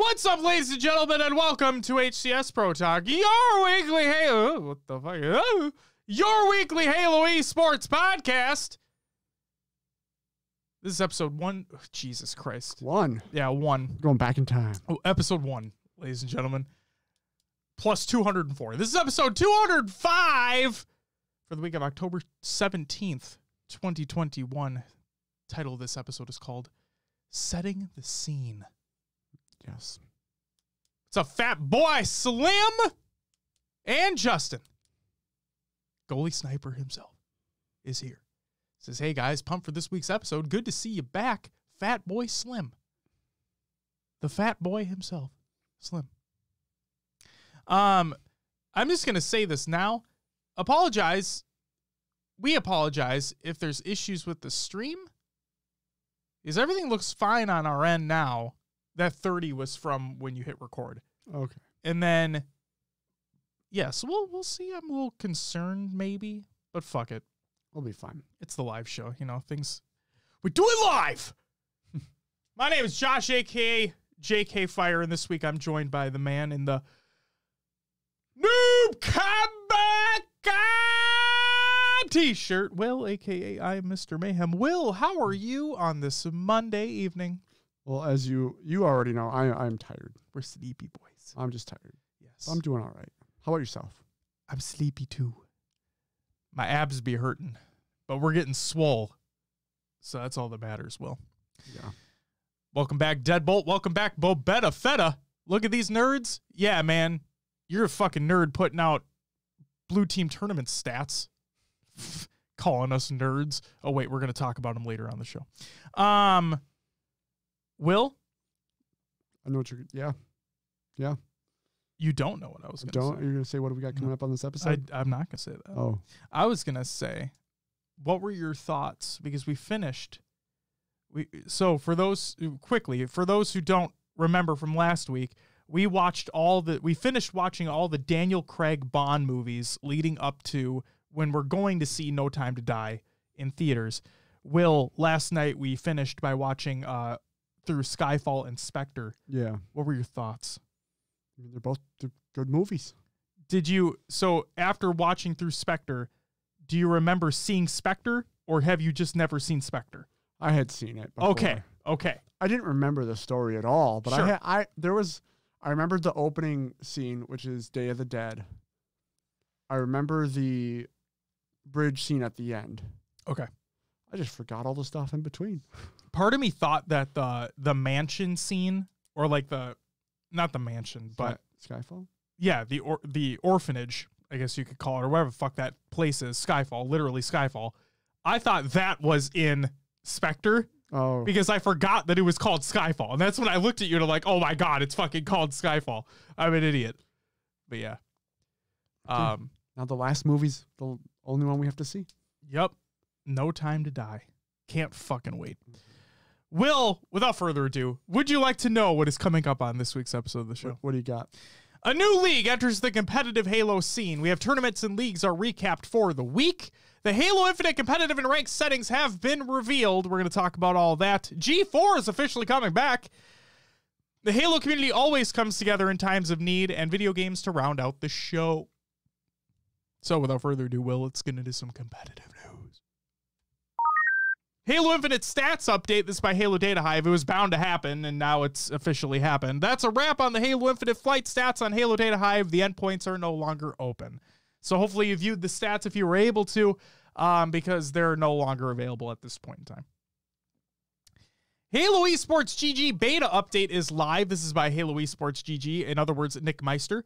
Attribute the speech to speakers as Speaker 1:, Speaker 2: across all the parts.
Speaker 1: What's up, ladies and gentlemen, and welcome to HCS Pro Talk, your weekly Halo. What the fuck? Your weekly Halo esports podcast. This is episode 1. Oh, Jesus Christ.
Speaker 2: 1.
Speaker 1: Yeah, 1.
Speaker 2: Going back in time.
Speaker 1: Oh, episode 1, ladies and gentlemen. Plus 204. This is episode 205 for the week of October 17th, 2021. Title of this episode is called Setting the Scene.
Speaker 2: Yes.
Speaker 1: It's a fat boy, Slim, and Justin. Goalie sniper himself is here. Says, hey guys, pumped for this week's episode. Good to see you back, fat boy Slim. The fat boy himself, Slim. I'm just going to say this now. We apologize if there's issues with the stream. Because everything looks fine on our end now. That 30 was from when you hit record.
Speaker 2: Okay.
Speaker 1: And then, yeah, so we'll see. I'm a little concerned maybe, but fuck it.
Speaker 2: We'll be fine.
Speaker 1: It's the live show. You know, we do it live. My name is Josh, a.k.a. JK Fire, and this week I'm joined by the man in the Noob Comeback t-shirt, Will, a.k.a. I am Mr. Mayhem. Will, how are you on this Monday evening?
Speaker 2: Well, as you already know, I'm tired.
Speaker 1: We're sleepy boys.
Speaker 2: I'm just tired.
Speaker 1: Yes.
Speaker 2: I'm doing all right. How about yourself?
Speaker 1: I'm sleepy too. My abs be hurting, but we're getting swole. So that's all that matters, Will.
Speaker 2: Yeah.
Speaker 1: Welcome back, Deadbolt. Welcome back, Bobetta Feta. Look at these nerds. Yeah, man. You're a fucking nerd putting out blue team tournament stats. Calling us nerds. Oh, wait, we're going to talk about them later on the show. Will?
Speaker 2: I know what you're... Yeah. Yeah.
Speaker 1: You don't know what I was going to say.
Speaker 2: You're going to say what do we got coming up on this episode?
Speaker 1: I'm not going to say that.
Speaker 2: Oh.
Speaker 1: I was going to say, what were your thoughts? Because we finished... So for those... Quickly, for those who don't remember from last week, we finished watching all the Daniel Craig Bond movies leading up to when we're going to see No Time to Die in theaters. Will, last night we finished by watching... through Skyfall and Spectre.
Speaker 2: Yeah.
Speaker 1: What were your thoughts?
Speaker 2: I mean, they're good movies.
Speaker 1: So after watching through Spectre, do you remember seeing Spectre, or have you just never seen Spectre?
Speaker 2: I had seen it before.
Speaker 1: Okay.
Speaker 2: I didn't remember the story at all, but
Speaker 1: Sure.
Speaker 2: I remembered the opening scene, which is Day of the Dead. I remember the bridge scene at the end.
Speaker 1: Okay.
Speaker 2: I just forgot all the stuff in between.
Speaker 1: Part of me thought that the mansion scene, or like not the mansion, but
Speaker 2: Skyfall?
Speaker 1: Yeah, the orphanage, I guess you could call it, or whatever the fuck that place is, Skyfall, literally Skyfall. I thought that was in Spectre.
Speaker 2: Oh.
Speaker 1: Because I forgot that it was called Skyfall. And that's when I looked at you and I'm like, oh my God, it's fucking called Skyfall. I'm an idiot. But yeah.
Speaker 2: Now the last movie's the only one we have to see.
Speaker 1: Yep. No Time to Die. Can't fucking wait. Will, without further ado, would you like to know what is coming up on this week's episode of the show?
Speaker 2: What do you got?
Speaker 1: A new league enters the competitive Halo scene. We have tournaments and leagues are recapped for the week. The Halo Infinite competitive and ranked settings have been revealed. We're going to talk about all that. G4 is officially coming back. The Halo community always comes together in times of need, and video games to round out the show. So without further ado, Will, let's get into some competitive news. Halo Infinite stats update. This is by Halo Data Hive. It was bound to happen, and now it's officially happened. That's a wrap on the Halo Infinite flight stats on Halo Data Hive. The endpoints are no longer open. So hopefully you viewed the stats if you were able to, because they're no longer available at this point in time. Halo Esports GG beta update is live. This is by Halo Esports GG, in other words, Nick Meister.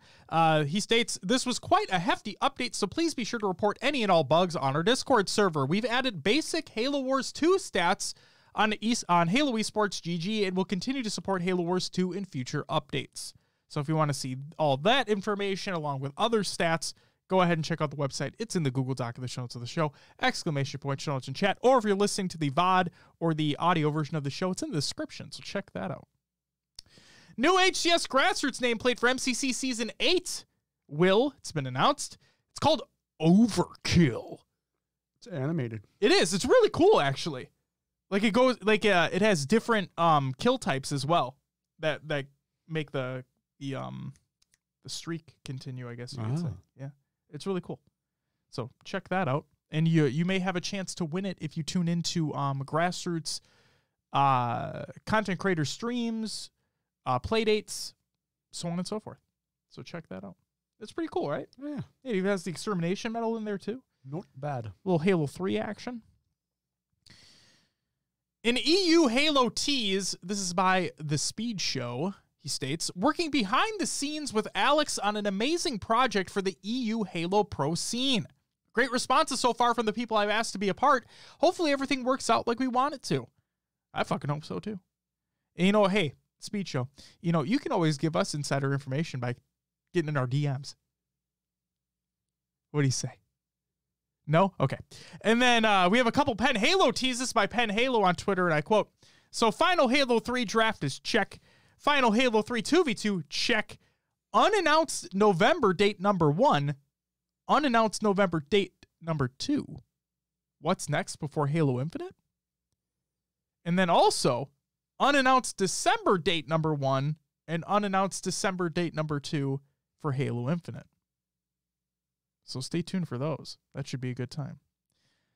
Speaker 1: He states, this was quite a hefty update, so please be sure to report any and all bugs on our Discord server. We've added basic Halo Wars 2 stats on Halo Esports GG, and will continue to support Halo Wars 2 in future updates. So if you want to see all that information along with other stats, go ahead and check out the website. It's in the Google Doc of the show notes of the show, ! Show notes in chat, or if you're listening to the VOD or the audio version of the show, it's in the description, so check that out. New HCS Grassroots nameplate for MCC Season 8. It's been announced. It's called Overkill.
Speaker 2: It's animated.
Speaker 1: It is. It's really cool, actually. Like, it goes, like, it has different kill types as well that make the streak continue, I guess you could say. Yeah, it's really cool. So check that out, and you may have a chance to win it if you tune into Grassroots content creator streams, play dates, so on and so forth. So check that out. It's pretty cool, right?
Speaker 2: Yeah.
Speaker 1: It even has the extermination medal in there too.
Speaker 2: Not bad.
Speaker 1: A little Halo 3 action. In EU Halo tease, this is by The Speed Show, he states, working behind the scenes with Alex on an amazing project for the EU Halo Pro scene. Great responses so far from the people I've asked to be a part. Hopefully everything works out like we want it to. I fucking hope so too. And hey, Speed Show, you can always give us insider information by getting in our DMs. What do you say? No? Okay. And then we have a couple Pen Halo teases by Pen Halo on Twitter, and I quote, so Final Halo 3 draft is check. Final Halo 3 2v2, check. Unannounced November date number 1. Unannounced November date number 2. What's next before Halo Infinite? And then also, unannounced December date number 1 and unannounced December date number 2 for Halo Infinite. So stay tuned for those. That should be a good time.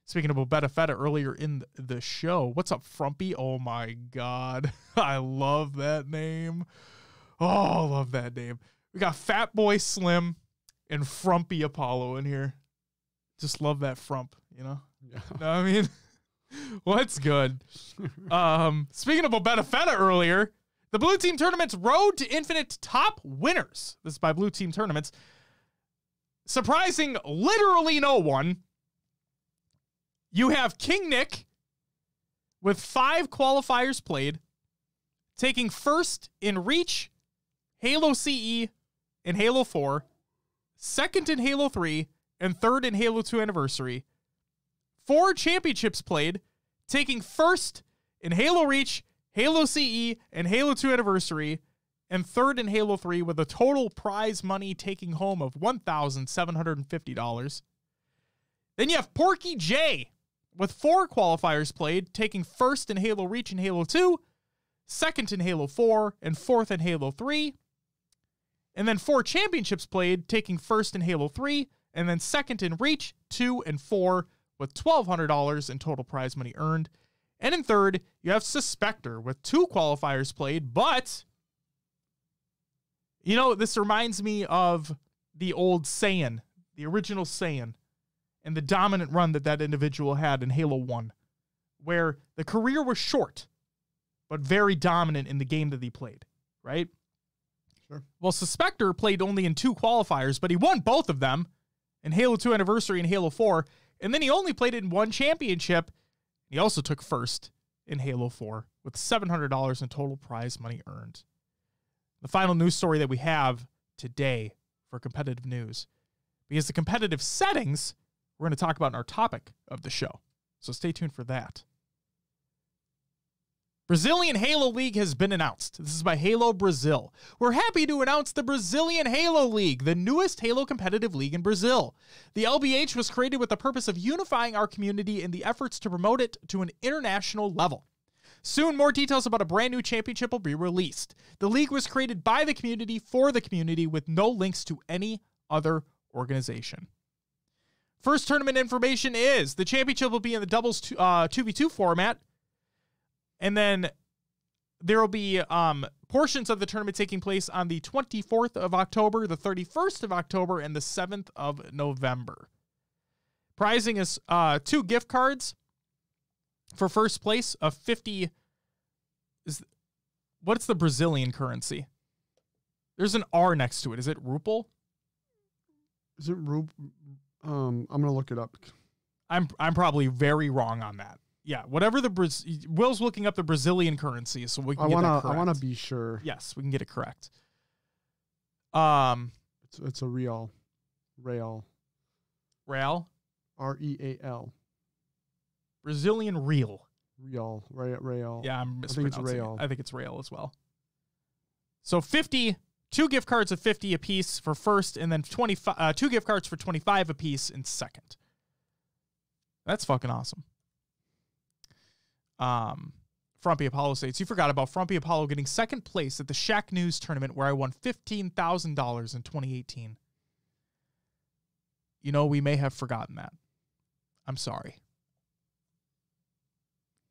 Speaker 1: Speaking of Beta Feta earlier in the show, what's up, Frumpy? Oh my God. I love that name. Oh, I love that name. We got Fat Boy Slim and Frumpy Apollo in here. Just love that Frump, Yeah. Know what I mean? What's good? Speaking of Beta Feta earlier, the Blue Team Tournament's Road to Infinite top winners. This is by Blue Team Tournaments. Surprising literally no one. You have King Nick with 5 qualifiers played, taking first in Reach, Halo CE, and Halo 4, second in Halo 3, and third in Halo 2 Anniversary. 4 championships played, taking first in Halo Reach, Halo CE, and Halo 2 Anniversary, and third in Halo 3 with a total prize money taking home of $1,750. Then you have Porky J with 4 qualifiers played, taking first in Halo Reach and Halo 2, second in Halo 4, and fourth in Halo 3. And then 4 championships played, taking first in Halo 3, and then second in Reach, 2, and 4, with $1,200 in total prize money earned. And in third, you have Suspector with 2 qualifiers played, but this reminds me of the old Saiyan, the original Saiyan, and the dominant run that individual had in Halo 1, where the career was short, but very dominant in the game that he played, right?
Speaker 2: Sure.
Speaker 1: Well, Suspector played only in 2 qualifiers, but he won both of them in Halo 2 Anniversary and Halo 4, and then he only played in 1 championship. He also took first in Halo 4 with $700 in total prize money earned. The final news story that we have today for competitive news, because the competitive settings we're going to talk about in our topic of the show. So stay tuned for that. Brazilian Halo League has been announced. This is by Halo Brazil. We're happy to announce the Brazilian Halo League, the newest Halo competitive league in Brazil. The LBH was created with the purpose of unifying our community in the efforts to promote it to an international level. Soon, more details about a brand new championship will be released. The league was created by the community for the community with no links to any other organization. First tournament information is the championship will be in the doubles 2v2 format. And then there will be portions of the tournament taking place on the 24th of October, the 31st of October, and the 7th of November. Prizing is 2 gift cards for first place of 50. What's the Brazilian currency? There's an R next to it. Is it ruble?
Speaker 2: Is it ruble? I'm going to look it up.
Speaker 1: I'm probably very wrong on that. Yeah, whatever Will's looking up the Brazilian currency, so we can get that correct.
Speaker 2: I want to be sure.
Speaker 1: Yes, we can get it correct.
Speaker 2: It's a real.
Speaker 1: Real?
Speaker 2: Real.
Speaker 1: Brazilian real.
Speaker 2: Real.
Speaker 1: Yeah, I'm mispronouncing it. I think it's real as well. So 2 gift cards of 50 apiece for first, and then 2 gift cards for 25 apiece in second. That's fucking awesome. Frumpy Apollo states, you forgot about Frumpy Apollo getting second place at the Shack News tournament where I won $15,000 in 2018. You know, we may have forgotten that. I'm sorry.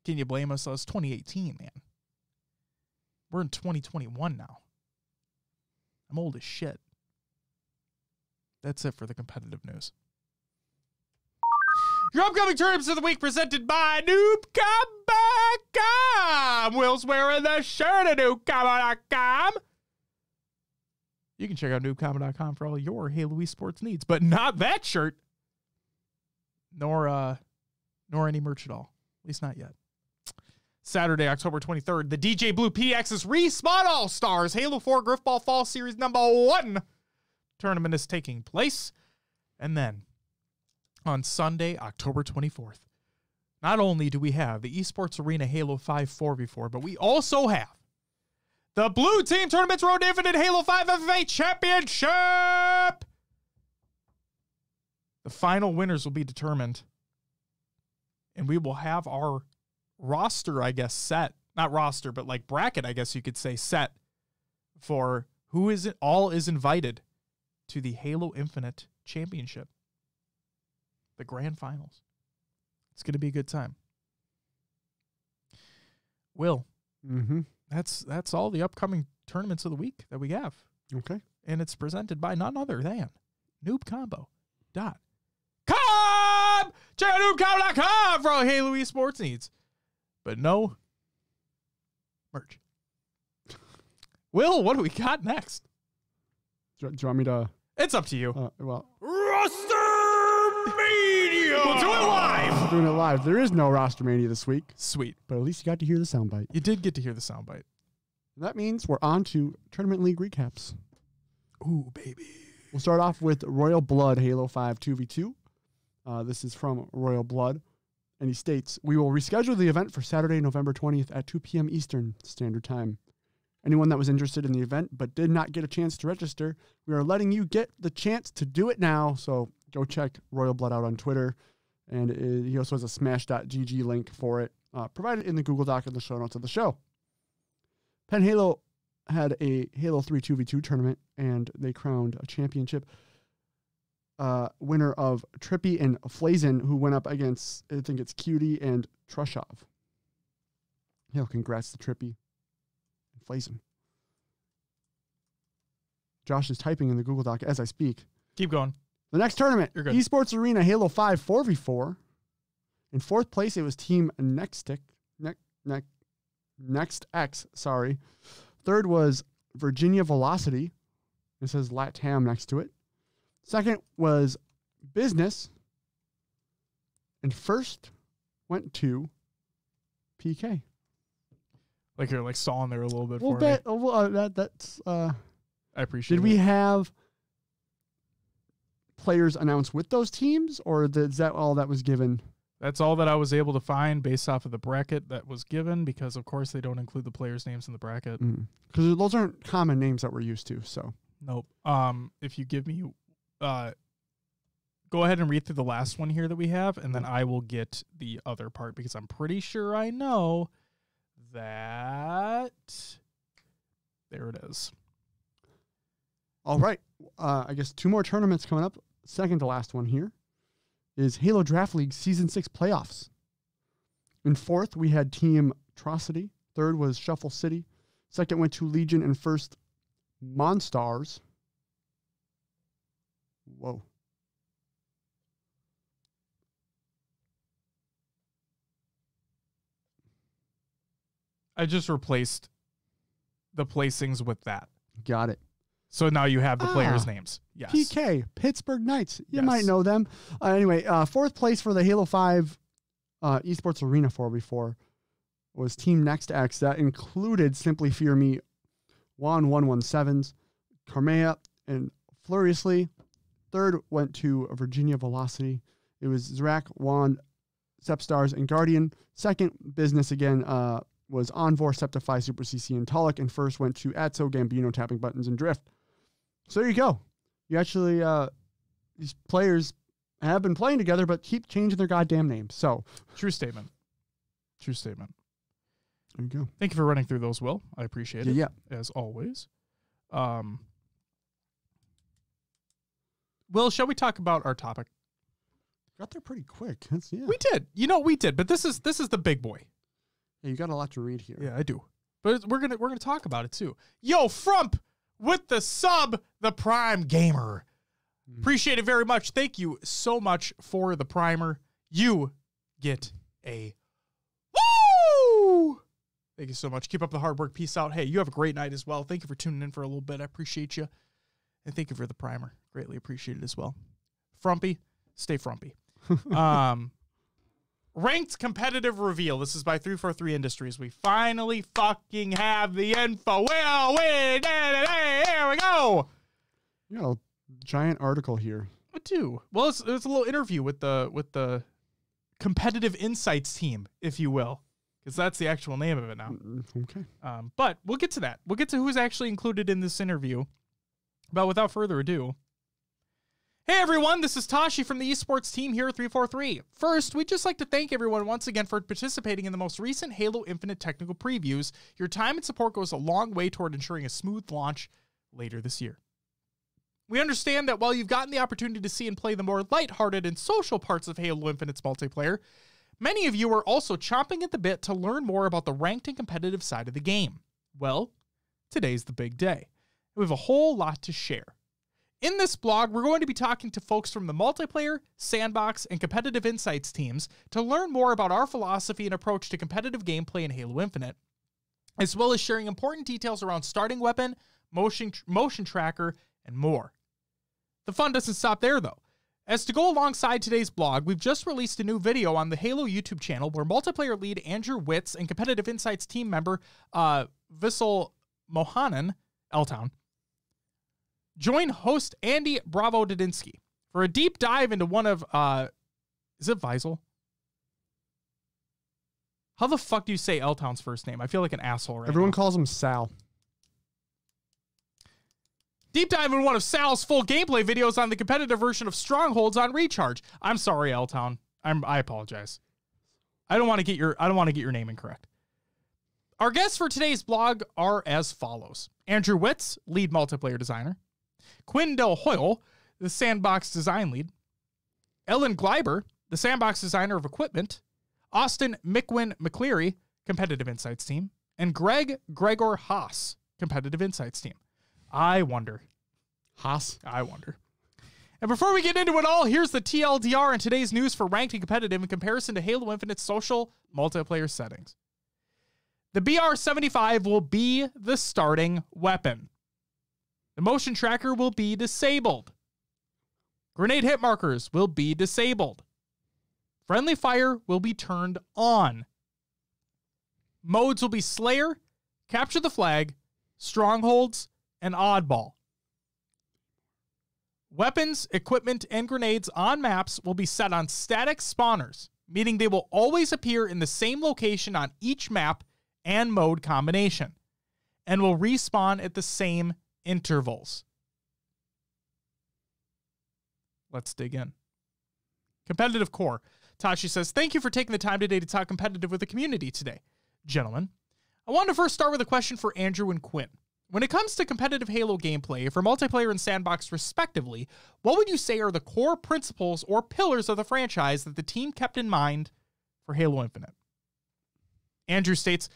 Speaker 1: Can you blame us? That was 2018, man. We're in 2021 now. I'm old as shit. That's it for the competitive news. Your upcoming tournaments of the week presented by NoobCombo.com. Will's wearing the shirt at NoobCombo.com. You can check out NoobCombo.com for all your Halo esports needs, but not that shirt, nor any merch at all. At least not yet. Saturday, October 23rd, the DJ Blue PX's Respawn All-Stars Halo 4 Griffball Fall Series #1 tournament is taking place. And then on Sunday, October 24th, not only do we have the Esports Arena Halo 5 4v4, but we also have the Blue Team Tournament's Road to Infinite Halo 5 FFA Championship. The final winners will be determined, and we will have our roster, I guess, set. Not roster, but like bracket, I guess you could say, set for who is it all is invited to the Halo Infinite Championship. The grand finals. It's going to be a good time. Will.
Speaker 2: Mm-hmm.
Speaker 1: That's all the upcoming tournaments of the week that we have.
Speaker 2: Okay.
Speaker 1: And it's presented by none other than NoobCombo.com. Check out NoobCombo.com for all Halo esports needs. But no merch. Will, what do we got next?
Speaker 2: Do you want me to?
Speaker 1: It's up to you.
Speaker 2: Roster
Speaker 1: Mania! We'll do it live!
Speaker 2: We're doing it live. There is no Roster Mania this week.
Speaker 1: Sweet.
Speaker 2: But at least you got to hear the soundbite.
Speaker 1: You did get to hear the soundbite.
Speaker 2: That means we're on to Tournament League recaps.
Speaker 1: Ooh, baby.
Speaker 2: We'll start off with Royal Blood Halo 5 2v2. This is from Royal Blood. And he states, we will reschedule the event for Saturday, November 20th at 2 p.m. Eastern Standard Time. Anyone that was interested in the event but did not get a chance to register, we are letting you get the chance to do it now. So go check Royal Blood out on Twitter. And he also has a smash.gg link for it, provided in the Google Doc in the show notes of the show. Penn Halo had a Halo 3 2v2 tournament, and they crowned a championship winner of Trippy and Flazen, who went up against, I think it's Cutie and Trushov. Congrats to Trippy and Flazen. Josh is typing in the Google Doc as I speak.
Speaker 1: Keep going.
Speaker 2: The next tournament,
Speaker 1: You're good.
Speaker 2: Esports Arena Halo 5 4v4. In fourth place, it was Team Next X. Third was Virginia Velocity. It says LATAM next to it. Second was Business. And first went to PK.
Speaker 1: Like you're like stalling there a little bit for
Speaker 2: me.
Speaker 1: I appreciate it.
Speaker 2: Did we have players announced with those teams, or is that all that was given?
Speaker 1: That's all that I was able to find based off of the bracket that was given, because of course they don't include the players' names in the bracket.
Speaker 2: Because those aren't common names that we're used to. So
Speaker 1: nope. If you give me, go ahead and read through the last one here that we have, and then I will get the other part, because I'm pretty sure I know that. There it is.
Speaker 2: All right. I guess two more tournaments coming up. Second to last one here is Halo Draft League Season 6 Playoffs. In fourth, we had Team Atrocity. Third was Shuffle City. Second went to Legion, and first, Monstars. Whoa.
Speaker 1: I just replaced the placings with that.
Speaker 2: Got it.
Speaker 1: So now you have the players' names. Yes.
Speaker 2: PK, Pittsburgh Knights. You
Speaker 1: Yes.
Speaker 2: might know them. Anyway, fourth place for the Halo 5 Esports Arena 4v4 was Team Next X. That included Simply Fear Me, Juan 117s, Carmea, and Furiously. Third went to Virginia Velocity. It was Zrak, Juan, Sepstars, and Guardian. Second, Business again, was Envor, Septify, Super CC, and Tulloch. And first went to Atso, Gambino, Tapping Buttons, and Drift. So there you go. You actually, these players have been playing together, but keep changing their goddamn names. So
Speaker 1: True statement. True statement.
Speaker 2: There you go.
Speaker 1: Thank you for running through those, Will. I appreciate it.
Speaker 2: Yeah.
Speaker 1: As always. Will, shall we talk about our topic?
Speaker 2: Got there pretty quick.
Speaker 1: We did. We did, but this is the big boy.
Speaker 2: Yeah, you got a lot to read here.
Speaker 1: Yeah, I do. But we're gonna talk about it too. Yo, Frump with the sub, the Prime Gamer. Appreciate it very much. Thank you so much for the primer. You get a woo! Thank you so much. Keep up the hard work. Peace out. Hey, you have a great night as well. Thank you for tuning in for a little bit. I appreciate you. And thank you for the primer. Greatly appreciate it as well. Frumpy, stay frumpy. Ranked competitive reveal. This is by 343 Industries. We finally fucking have the info. Well, here we go.
Speaker 2: You got a giant article here.
Speaker 1: I do. Well, it's a little interview with the competitive insights team, if you will, because that's the actual name of it now.
Speaker 2: Okay.
Speaker 1: But we'll get to that. We'll get to who's actually included in this interview. But without further ado, hey everyone, this is Tashi from the esports team here at 343. First, we'd just like to thank everyone once again for participating in the most recent Halo Infinite technical previews. Your time and support goes a long way toward ensuring a smooth launch later this year. We understand that while you've gotten the opportunity to see and play the more lighthearted and social parts of Halo Infinite's multiplayer, many of you are also chomping at the bit to learn more about the ranked and competitive side of the game. Well, today's the big day. We have a whole lot to share. In this blog, we're going to be talking to folks from the multiplayer, sandbox, and competitive insights teams to learn more about our philosophy and approach to competitive gameplay in Halo Infinite, as well as sharing important details around starting weapon, motion tracker, and more. The fun doesn't stop there, though. As to go alongside today's blog, we've just released a new video on the Halo YouTube channel where multiplayer lead Andrew Witz and competitive insights team member Vissel Mohanan, L-Town, join host Andy Bravo Dodinsky for a deep dive into one of, is it Vissel? How the fuck do you say L-Town's first name? I feel like an asshole right
Speaker 2: Everyone
Speaker 1: now.
Speaker 2: calls him Sal.
Speaker 1: Deep dive into one of Sal's full gameplay videos on the competitive version of Strongholds on Recharge. I'm sorry, L-Town. I apologize. I don't want to get your name incorrect. Our guests for today's blog are as follows. Andrew Witz, lead multiplayer designer. Quinn Del Hoyle, the sandbox design lead. Ellen Gleiber, the sandbox designer of equipment. Austin Mickwin McCleary, competitive insights team. And Gregor Haas, competitive insights team. I wonder. And before we get into it all, here's the TLDR and today's news for ranked and competitive in comparison to Halo Infinite's social multiplayer settings. The BR-75 will be the starting weapon. The motion tracker will be disabled. Grenade hit markers will be disabled. Friendly fire will be turned on. Modes will be Slayer, Capture the Flag, Strongholds, and Oddball. Weapons, equipment, and grenades on maps will be set on static spawners, meaning they will always appear in the same location on each map and mode combination, and will respawn at the same intervals. Let's dig in. Competitive core. Tashi says, thank you for taking the time today to talk competitive with the community today. Gentlemen, I want to first start with a question for Andrew and Quinn. When it comes to competitive Halo gameplay for multiplayer and sandbox respectively, what would you say are the core principles or pillars of the franchise that the team kept in mind for Halo Infinite? Andrew states,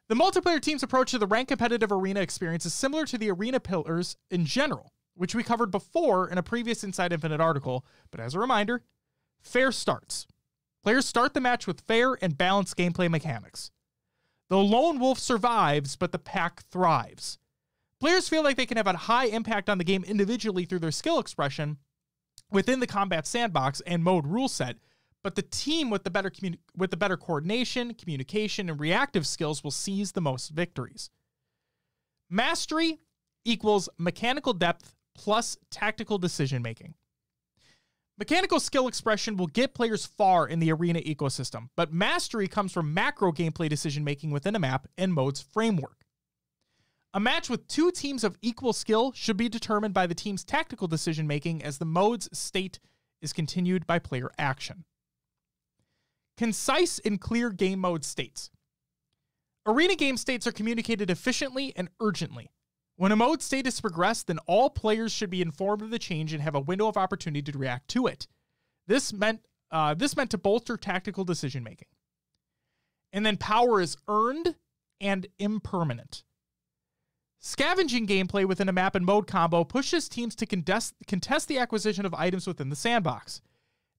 Speaker 1: the multiplayer team's approach to the ranked competitive arena experience is similar to the arena pillars in general, which we covered before in a previous Inside Infinite article, but as a reminder, fair starts. Players start the match with fair and balanced gameplay mechanics. The lone wolf survives, but the pack thrives. Players feel like they can have a high impact on the game individually through their skill expression within the combat sandbox and mode rule set, but the team with the better coordination, communication, and reactive skills will seize the most victories. Mastery equals mechanical depth plus tactical decision-making. Mechanical skill expression will get players far in the arena ecosystem, but mastery comes from macro gameplay decision-making within a map and mode's framework. A match with two teams of equal skill should be determined by the team's tactical decision-making as the mode's state is continued by player action. Concise and clear game mode states. Arena game states are communicated efficiently and urgently. When a mode state is progressed, then all players should be informed of the change and have a window of opportunity to react to it. This meant to bolster tactical decision making. And then power is earned and impermanent. Scavenging gameplay within a map and mode combo pushes teams to contest the acquisition of items within the sandbox.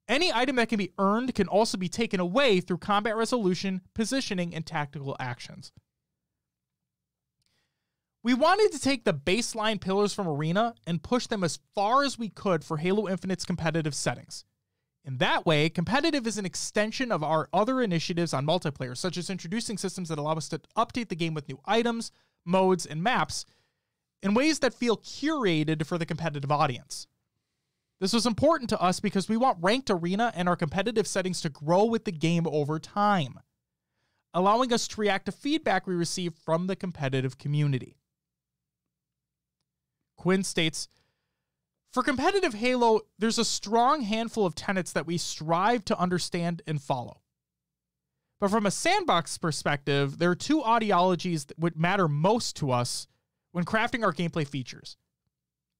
Speaker 1: Any item that can be earned can also be taken away through combat resolution, positioning, and tactical actions. We wanted to take the baseline pillars from Arena and push them as far as we could for Halo Infinite's competitive settings. In that way, competitive is an extension of our other initiatives on multiplayer, such as introducing systems that allow us to update the game with new items, modes, and maps in ways that feel curated for the competitive audience. This was important to us because we want ranked Arena and our competitive settings to grow with the game over time, allowing us to react to feedback we receive from the competitive community. Quinn states, for competitive Halo, there's a strong handful of tenets that we strive to understand and follow. But from a sandbox perspective, there are two ideologies that would matter most to us when crafting our gameplay features.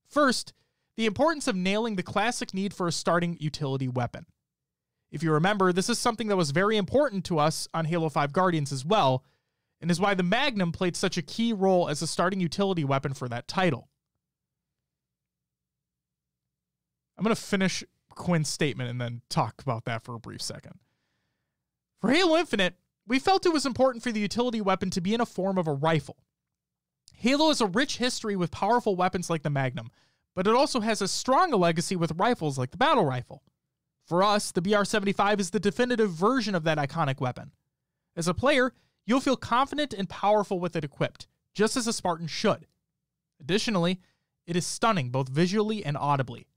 Speaker 1: First, the importance of nailing the classic need for a starting utility weapon. If you remember, this is something that was very important to us on Halo 5 Guardians as well, and is why the Magnum played such a key role as a starting utility weapon for that title. I'm going to finish Quinn's statement and then talk about that for a brief second. For Halo Infinite, we felt it was important for the utility weapon to be in a form of a rifle. Halo has a rich history with powerful weapons like the Magnum, but it also has as strong a legacy with rifles like the battle rifle. For us, the BR-75 is the definitive version of that iconic weapon. As a player, you'll feel confident and powerful with it equipped, just as a Spartan should. Additionally, it is stunning both visually and audibly.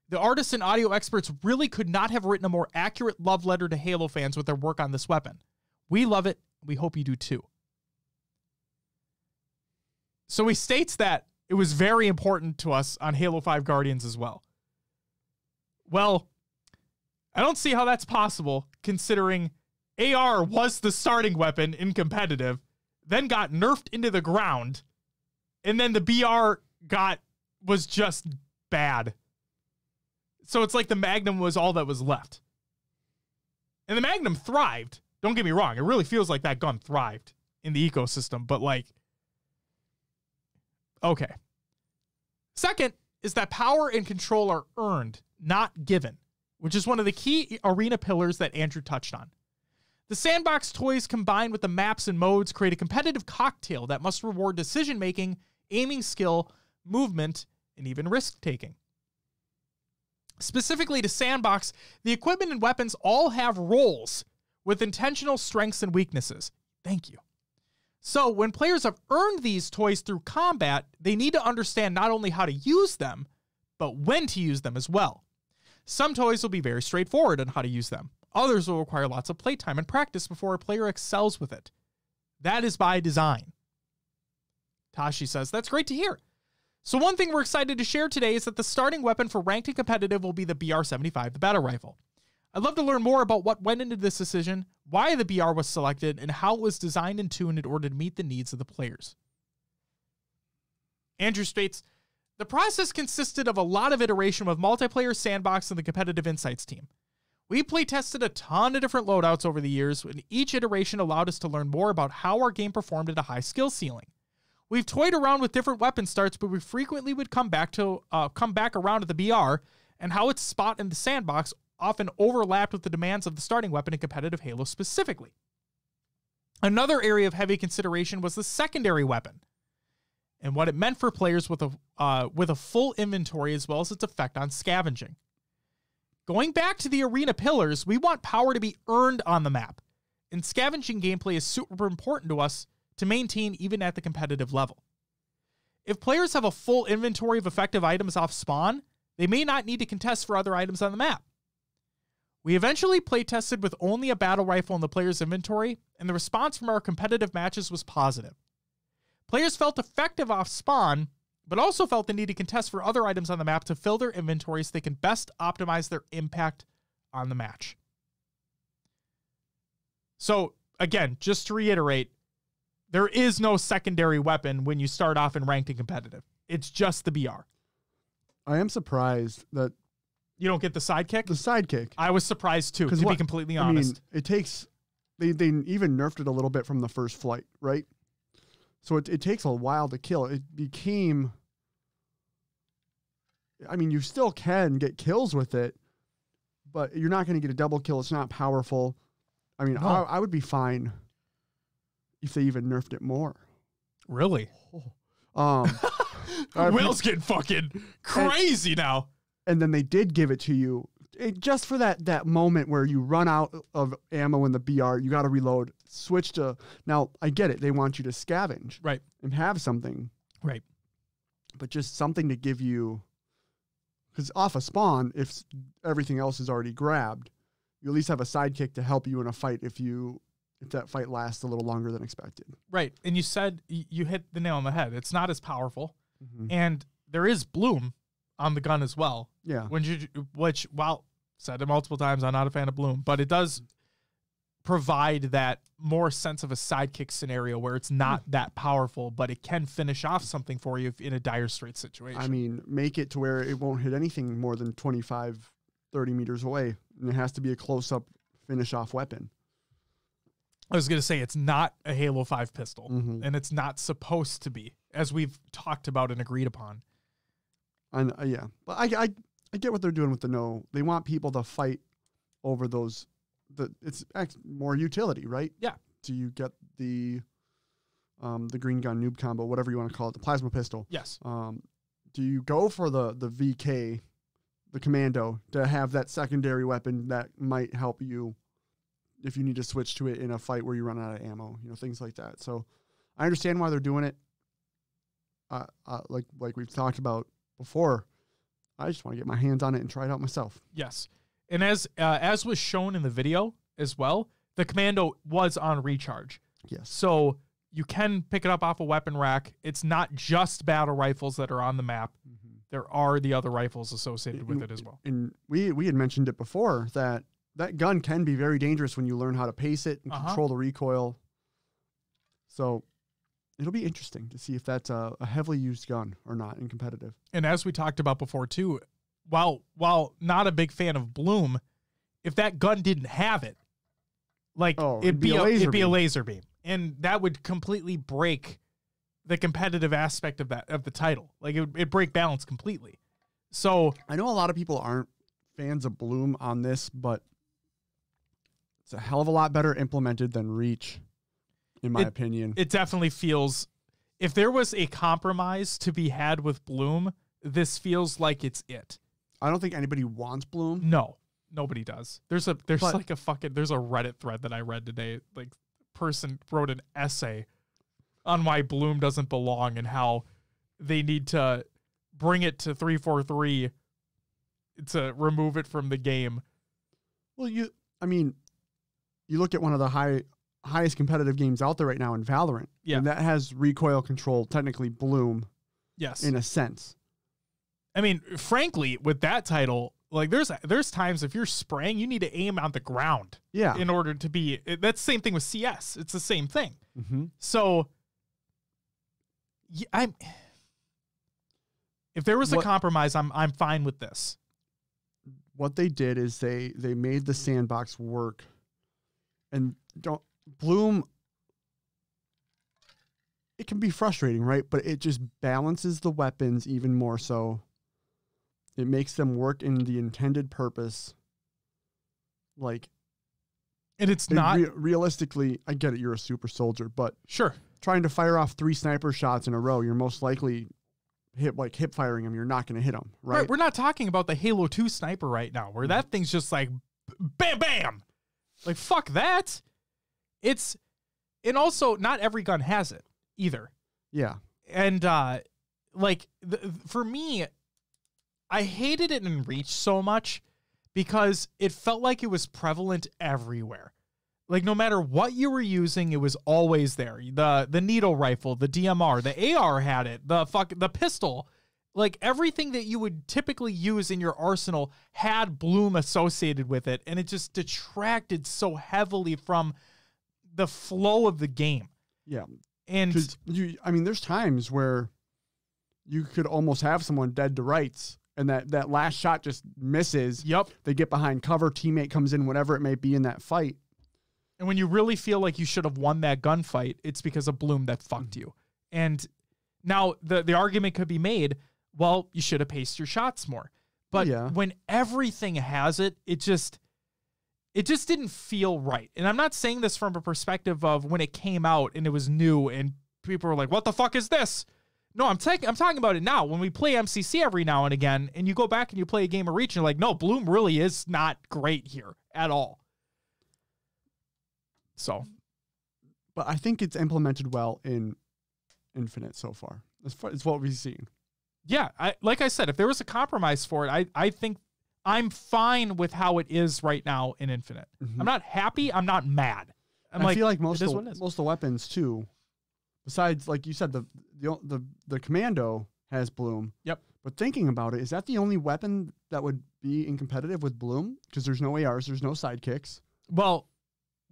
Speaker 1: The artists and audio experts really could not have written a more accurate love letter to Halo fans with their work on this weapon. We love it, and we hope you do too. So he states that it was very important to us on Halo 5 Guardians as well. Well, I don't see how that's possible, considering AR was the starting weapon in competitive, then got nerfed into the ground, and then the BR was just bad. So it's like the Magnum was all that was left. And the Magnum thrived. Don't get me wrong. It really feels like that gun thrived in the ecosystem, but like, okay. Second is that power and control are earned, not given, which is one of the key Arena pillars that Andrew touched on. The sandbox toys combined with the maps and modes create a competitive cocktail that must reward decision-making, aiming skill, movement, and even risk-taking. Specifically to sandbox, the equipment and weapons all have roles with intentional strengths and weaknesses. Thank you. So when players have earned these toys through combat, they need to understand not only how to use them, but when to use them as well. Some toys will be very straightforward on how to use them. Others will require lots of playtime and practice before a player excels with it. That is by design. Tashi says, that's great to hear. So one thing we're excited to share today is that the starting weapon for ranked and competitive will be the BR-75, the battle rifle. I'd love to learn more about what went into this decision, why the BR was selected, and how it was designed and tuned in order to meet the needs of the players. Andrew states, the process consisted of a lot of iteration with multiplayer, sandbox, and the competitive insights team. We play-tested a ton of different loadouts over the years, and each iteration allowed us to learn more about how our game performed at a high skill ceiling. We've toyed around with different weapon starts, but we frequently would come back around to the BR and how its spot in the sandbox often overlapped with the demands of the starting weapon in competitive Halo specifically. Another area of heavy consideration was the secondary weapon and what it meant for players with a full inventory as well as its effect on scavenging. Going back to the Arena pillars, we want power to be earned on the map, and scavenging gameplay is super important to us to maintain even at the competitive level. If players have a full inventory of effective items off spawn, they may not need to contest for other items on the map. We eventually playtested with only a battle rifle in the player's inventory, and the response from our competitive matches was positive. Players felt effective off spawn, but also felt the need to contest for other items on the map to fill their inventory so they can best optimize their impact on the match. So, again, just to reiterate, There is no secondary weapon when you start off in ranked and competitive. It's just the BR.
Speaker 2: I am surprised that
Speaker 1: you don't get the sidekick.
Speaker 2: The sidekick.
Speaker 1: I was surprised too, to be completely honest.
Speaker 2: I mean, it takes. They even nerfed it a little bit from the first flight, right? So it takes a while to kill. It became. I mean, you still can get kills with it, but you're not going to get a double kill. It's not powerful. I mean, no. I would be fine if they even nerfed it more.
Speaker 1: Really? Will's getting fucking crazy now.
Speaker 2: And then they did give it to you just for that moment where you run out of ammo in the BR. You got to reload. Switch to now. I get it. They want you to scavenge,
Speaker 1: right,
Speaker 2: and have something,
Speaker 1: right, but
Speaker 2: just something to give you. Because off a spawn, if everything else is already grabbed, you at least have a sidekick to help you in a fight if that fight lasts a little longer than expected.
Speaker 1: Right. And you said you hit the nail on the head. It's not as powerful. Mm-hmm. And there is bloom on the gun as well.
Speaker 2: Yeah.
Speaker 1: Which, well, said it multiple times, I'm not a fan of bloom, but it does provide that more sense of a sidekick scenario where it's not that powerful, but it can finish off something for you in a dire straits situation.
Speaker 2: I mean, make it to where it won't hit anything more than 25, 30 meters away. And it has to be a close-up finish-off weapon.
Speaker 1: I was going to say, it's not a Halo 5 pistol, and it's not supposed to be, as we've talked about and agreed upon.
Speaker 2: And yeah, but I get what they're doing with the no. They want people to fight over those. It's more utility, right?
Speaker 1: Yeah.
Speaker 2: So you get the green gun noob combo, whatever you want to call it, the plasma pistol.
Speaker 1: Yes.
Speaker 2: Do you go for the VK, the commando, to have that secondary weapon that might help you if you need to switch to it in a fight where you run out of ammo, things like that. So I understand why they're doing it. Like we've talked about before, I just want to get my hands on it and try it out myself.
Speaker 1: Yes. And as was shown in the video as well, the commando was on recharge.
Speaker 2: Yes.
Speaker 1: So you can pick it up off a weapon rack. It's not just battle rifles that are on the map. Mm-hmm. There are the other rifles associated with it as well.
Speaker 2: And we had mentioned it before that gun can be very dangerous when you learn how to pace it and control the recoil. So it'll be interesting to see if that's a heavily used gun or not in competitive.
Speaker 1: And as we talked about before too, while not a big fan of bloom, if that gun didn't have it, it'd be a laser beam, and that would completely break the competitive aspect of the title. Like it'd break balance completely. So
Speaker 2: I know a lot of people aren't fans of bloom on this, but it's a hell of a lot better implemented than Reach, in my opinion.
Speaker 1: It definitely feels, if there was a compromise to be had with bloom, this feels like it's it.
Speaker 2: I don't think anybody wants bloom.
Speaker 1: No, nobody does. There's a Reddit thread that I read today. Like, person wrote an essay on why bloom doesn't belong and how they need to bring it to 343 to remove it from the game.
Speaker 2: Well, you look at one of the highest competitive games out there right now in Valorant.
Speaker 1: Yeah.
Speaker 2: And that has recoil control, technically bloom.
Speaker 1: Yes.
Speaker 2: In a sense.
Speaker 1: I mean, frankly, with that title, like there's times if you're spraying, you need to aim on the ground.
Speaker 2: Yeah.
Speaker 1: In order to be, that's the same thing with CS. It's the same thing.
Speaker 2: Mm-hmm.
Speaker 1: So if there was a compromise, I'm fine with this.
Speaker 2: What they did is they made the sandbox work, and bloom. It can be frustrating, right? But it just balances the weapons even more so. It makes them work in the intended purpose. And
Speaker 1: it's not
Speaker 2: realistically, I get it. You're a super soldier, but
Speaker 1: sure,
Speaker 2: trying to fire off 3 sniper shots in a row, you're most likely hip firing them. You're not going to hit them, right?
Speaker 1: We're not talking about the Halo 2 sniper right now, where that thing's just like bam, bam. Like, fuck that. And also not every gun has it either.
Speaker 2: Yeah.
Speaker 1: And for me, I hated it in Reach so much because it felt like it was prevalent everywhere. Like, no matter what you were using, it was always there. The needle rifle, the DMR, the AR had it, the pistol. Like, everything that you would typically use in your arsenal had bloom associated with it, and it just detracted so heavily from the flow of the game.
Speaker 2: Yeah.
Speaker 1: And
Speaker 2: there's times where you could almost have someone dead to rights, and that last shot just misses.
Speaker 1: Yep.
Speaker 2: They get behind cover, teammate comes in, whatever it may be in that fight.
Speaker 1: And when you really feel like you should have won that gunfight, it's because of Bloom that fucked you. And now the argument could be made, well, you should have paced your shots more. But when everything has it, it just didn't feel right. And I'm not saying this from a perspective of when it came out and it was new and people were like, what the fuck is this? No, I'm talking about it now. When we play MCC every now and again and you go back and you play a game of Reach and you're like, no, Bloom really is not great here at all. So,
Speaker 2: but I think it's implemented well in Infinite so far. It's what we've seen.
Speaker 1: Yeah, like I said, if there was a compromise for it, I think I'm fine with how it is right now in Infinite. Mm-hmm. I'm not happy. I'm not mad. I feel like most of
Speaker 2: the weapons too, besides like you said, the Commando has Bloom.
Speaker 1: Yep.
Speaker 2: But thinking about it, is that the only weapon that would be in competitive with Bloom? Because there's no ARs, there's no sidekicks.
Speaker 1: Well,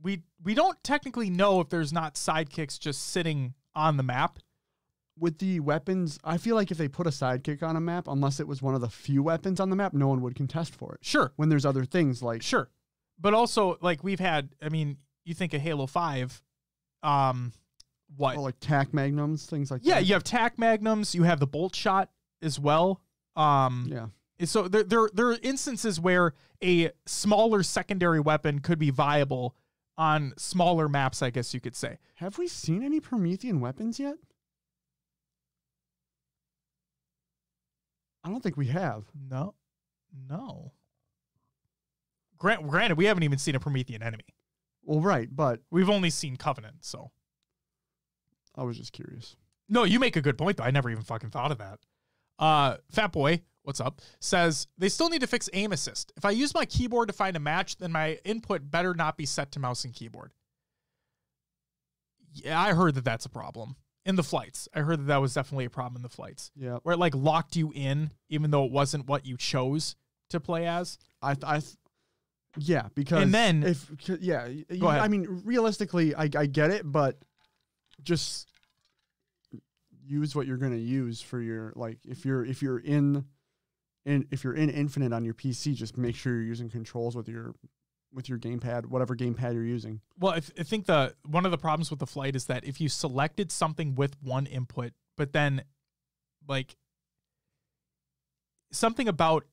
Speaker 1: we don't technically know if there's not sidekicks just sitting on the map.
Speaker 2: With the weapons, I feel like if they put a sidekick on a map, unless it was one of the few weapons on the map, no one would contest for it.
Speaker 1: Sure.
Speaker 2: When there's other things like...
Speaker 1: Sure. But also, like, we've had... I mean, you think of Halo 5, what?
Speaker 2: Oh, like TAC Magnums, things like that.
Speaker 1: Yeah, you have TAC Magnums. You have the Bolt Shot as well.
Speaker 2: Yeah.
Speaker 1: So there are instances where a smaller secondary weapon could be viable on smaller maps, I guess you could say.
Speaker 2: Have we seen any Promethean weapons yet? I don't think we have.
Speaker 1: No. Granted, we haven't even seen a Promethean enemy.
Speaker 2: Well, right, but...
Speaker 1: We've only seen Covenant, so...
Speaker 2: I was just curious.
Speaker 1: No, you make a good point, though. I never even fucking thought of that. Fat Boy, what's up, says, they still need to fix aim assist. If I use my keyboard to find a match, then my input better not be set to mouse and keyboard. Yeah, I heard that that's a problem. In the flights. I heard that was definitely a problem in the flights.
Speaker 2: Yeah.
Speaker 1: Where it like locked you in, even though it wasn't what you chose to play as.
Speaker 2: Yeah, because...
Speaker 1: And then...
Speaker 2: Go ahead. I mean, realistically, I get it, but just use what you're going to use for your, like, if you're in Infinite on your PC, just make sure you're using controls with your gamepad, whatever gamepad you're using.
Speaker 1: Well, I think one of the problems with the flight is that if you selected something with one input, but then like something about,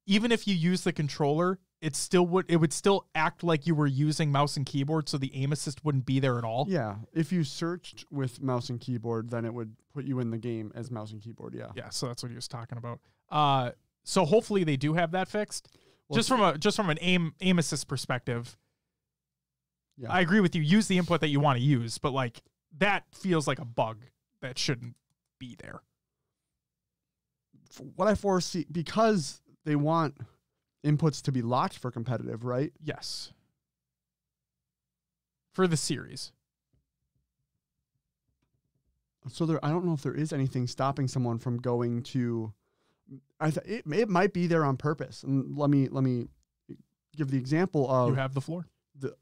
Speaker 1: even if you use the controller, it would still act like you were using mouse and keyboard, so the aim assist wouldn't be there at all.
Speaker 2: Yeah, if you searched with mouse and keyboard, then it would put you in the game as mouse and keyboard. Yeah,
Speaker 1: so that's what he was talking about. So hopefully they do have that fixed. Well, just from an aim assist perspective, yeah. I agree with you. Use the input that you want to use, but like that feels like a bug that shouldn't be there.
Speaker 2: What I foresee, because they want inputs to be locked for competitive, right?
Speaker 1: Yes. For the series.
Speaker 2: So I don't know if there is anything stopping someone from going to... It might be there on purpose. And let me give the example of...
Speaker 1: You have the floor.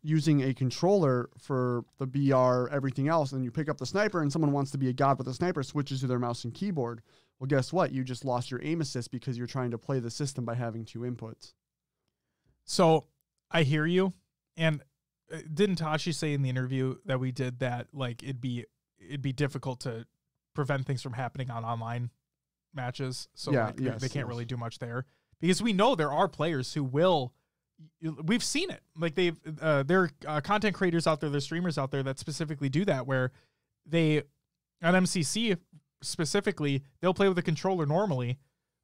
Speaker 2: Using a controller for the BR, everything else, and you pick up the sniper and someone wants to be a god with a sniper, switches to their mouse and keyboard. Well, guess what? You just lost your aim assist because you're trying to play the system by having two inputs.
Speaker 1: So I hear you. And didn't Tashi say in the interview that we did that like it'd be difficult to prevent things from happening on online matches? So
Speaker 2: yeah,
Speaker 1: like, they can't really do much there, because we know there are players who will. We've seen it. Like there are content creators out there, there's streamers out there that specifically do that, where they on MCC specifically, they'll play with a controller normally,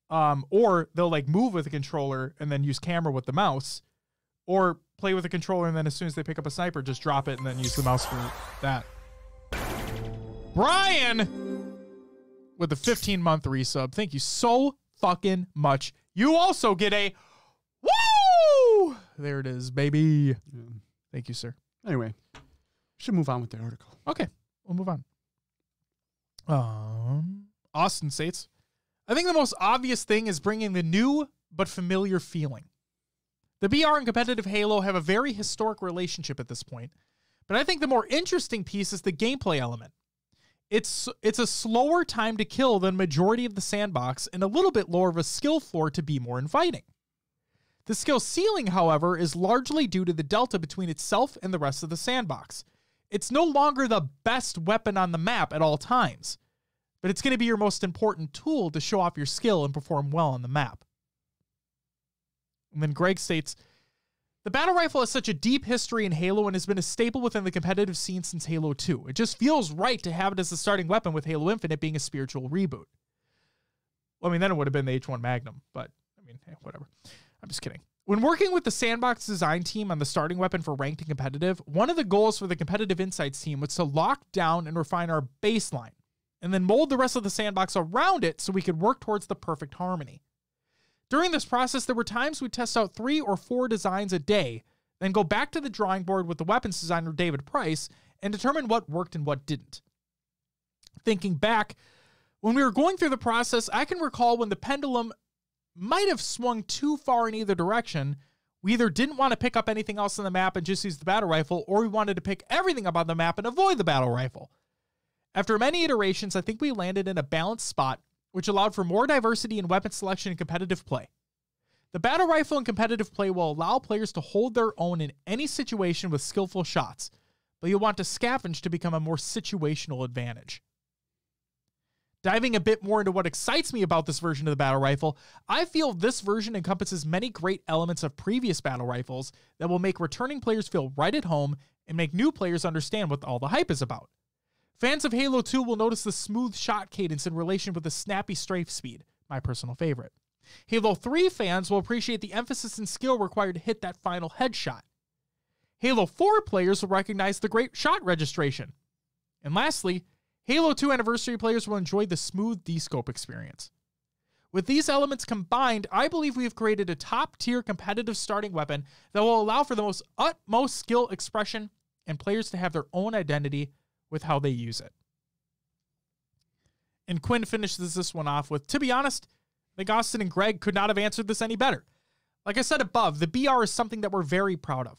Speaker 1: or they'll like move with a controller and then use camera with the mouse, or play with a controller and then as soon as they pick up a sniper, just drop it and then use the mouse for that. Brian with the 15-month resub. Thank you so fucking much. You also get a woo! There it is, baby. Yeah. Thank you, sir.
Speaker 2: Anyway, should move on with the article.
Speaker 1: Okay, we'll move on. Austin states, I think the most obvious thing is bringing the new but familiar feeling. The BR and competitive Halo have a very historic relationship at this point, but I think the more interesting piece is the gameplay element. It's a slower time to kill than majority of the sandbox and a little bit lower of a skill floor to be more inviting. The skill ceiling, however, is largely due to the delta between itself and the rest of the sandbox. It's no longer the best weapon on the map at all times, but it's going to be your most important tool to show off your skill and perform well on the map. And then Greg states, the battle rifle has such a deep history in Halo and has been a staple within the competitive scene since Halo 2. It just feels right to have it as the starting weapon with Halo Infinite being a spiritual reboot. Well, I mean, then it would have been the H1 Magnum, but I mean, hey, whatever. I'm just kidding. When working with the Sandbox design team on the starting weapon for ranked and competitive, one of the goals for the competitive insights team was to lock down and refine our baseline, and then mold the rest of the sandbox around it so we could work towards the perfect harmony. During this process, there were times we'd test out 3 or 4 designs a day, then go back to the drawing board with the weapons designer David Price and determine what worked and what didn't. Thinking back, when we were going through the process, I can recall when the pendulum might have swung too far in either direction. We either didn't want to pick up anything else on the map and just use the battle rifle, or we wanted to pick everything up on the map and avoid the battle rifle. After many iterations, I think we landed in a balanced spot, which allowed for more diversity in weapon selection and competitive play. The battle rifle in competitive play will allow players to hold their own in any situation with skillful shots, but you'll want to scavenge to become a more situational advantage. Diving a bit more into what excites me about this version of the battle rifle, I feel this version encompasses many great elements of previous battle rifles that will make returning players feel right at home and make new players understand what all the hype is about. Fans of Halo 2 will notice the smooth shot cadence in relation with the snappy strafe speed, my personal favorite. Halo 3 fans will appreciate the emphasis and skill required to hit that final headshot. Halo 4 players will recognize the great shot registration. And lastly, Halo 2 Anniversary players will enjoy the smooth descope experience. With these elements combined, I believe we have created a top-tier competitive starting weapon that will allow for the utmost skill expression and players to have their own identity with how they use it. And Quinn finishes this one off with, to be honest, I think Austin and Greg could not have answered this any better. Like I said above, the BR is something that we're very proud of.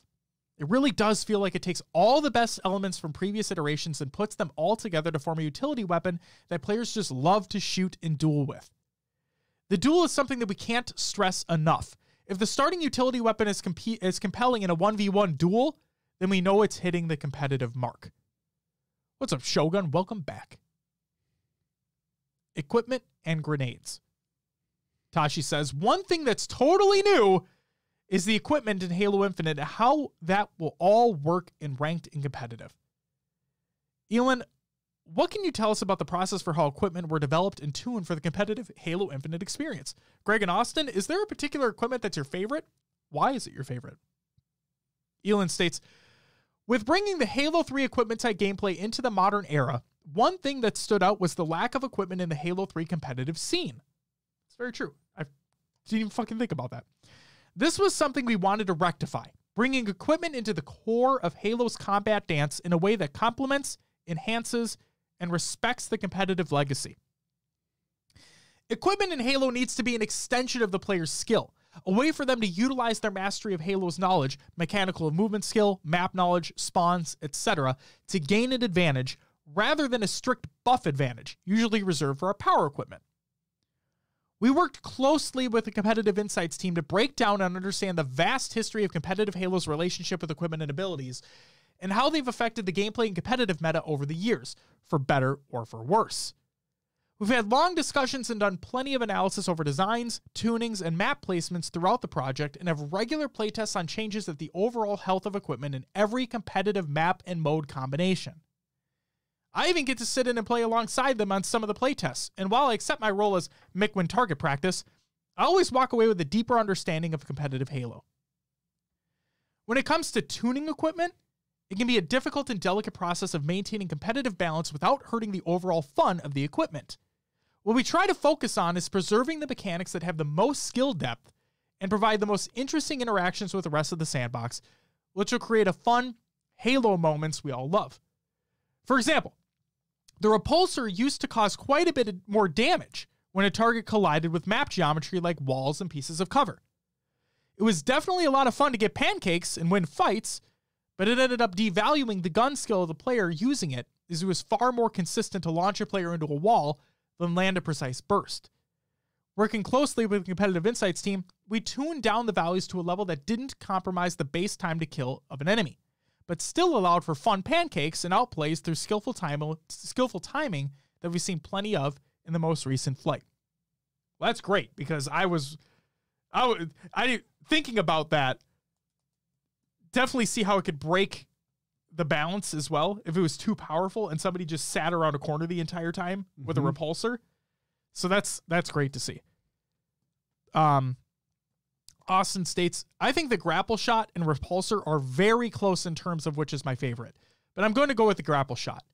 Speaker 1: It really does feel like it takes all the best elements from previous iterations and puts them all together to form a utility weapon that players just love to shoot and duel with. The duel is something that we can't stress enough. If the starting utility weapon is compelling in a 1v1 duel, then we know it's hitting the competitive mark. What's up, Shogun? Welcome back. Equipment and grenades. Tashi says, one thing that's totally new is the equipment in Halo Infinite and how that will all work in ranked and competitive. Elon, what can you tell us about the process for how equipment were developed and tuned for the competitive Halo Infinite experience? Greg and Austin, is there a particular equipment that's your favorite? Why is it your favorite? Elon states, with bringing the Halo 3 equipment type gameplay into the modern era, one thing that stood out was the lack of equipment in the Halo 3 competitive scene. It's very true. I didn't even fucking think about that. This was something we wanted to rectify, bringing equipment into the core of Halo's combat dance in a way that complements, enhances, and respects the competitive legacy. Equipment in Halo needs to be an extension of the player's skill, a way for them to utilize their mastery of Halo's knowledge, mechanical movement skill, map knowledge, spawns, etc., to gain an advantage rather than a strict buff advantage, usually reserved for our power equipment. We worked closely with the competitive insights team to break down and understand the vast history of competitive Halo's relationship with equipment and abilities, and how they've affected the gameplay and competitive meta over the years, for better or for worse. We've had long discussions and done plenty of analysis over designs, tunings, and map placements throughout the project, and have regular playtests on changes of the overall health of equipment in every competitive map and mode combination. I even get to sit in and play alongside them on some of the playtests, and while I accept my role as Mick when target practice, I always walk away with a deeper understanding of competitive Halo. When it comes to tuning equipment, it can be a difficult and delicate process of maintaining competitive balance without hurting the overall fun of the equipment. What we try to focus on is preserving the mechanics that have the most skill depth and provide the most interesting interactions with the rest of the sandbox, which will create a fun Halo moments we all love. For example, the repulsor used to cause quite a bit more damage when a target collided with map geometry like walls and pieces of cover. It was definitely a lot of fun to get pancakes and win fights, but it ended up devaluing the gun skill of the player using it, is he was far more consistent to launch a player into a wall than land a precise burst. Working closely with the Competitive Insights team, we tuned down the values to a level that didn't compromise the base time to kill of an enemy, but still allowed for fun pancakes and outplays through skillful timing that we've seen plenty of in the most recent flight. Well, that's great, because I thinking about that, definitely see how it could break the balance as well if it was too powerful and somebody just sat around a corner the entire time with a repulsor. So that's great to see. Austin states, I think the grapple shot and repulsor are very close in terms of which is my favorite, but I'm going to go with the grapple shot.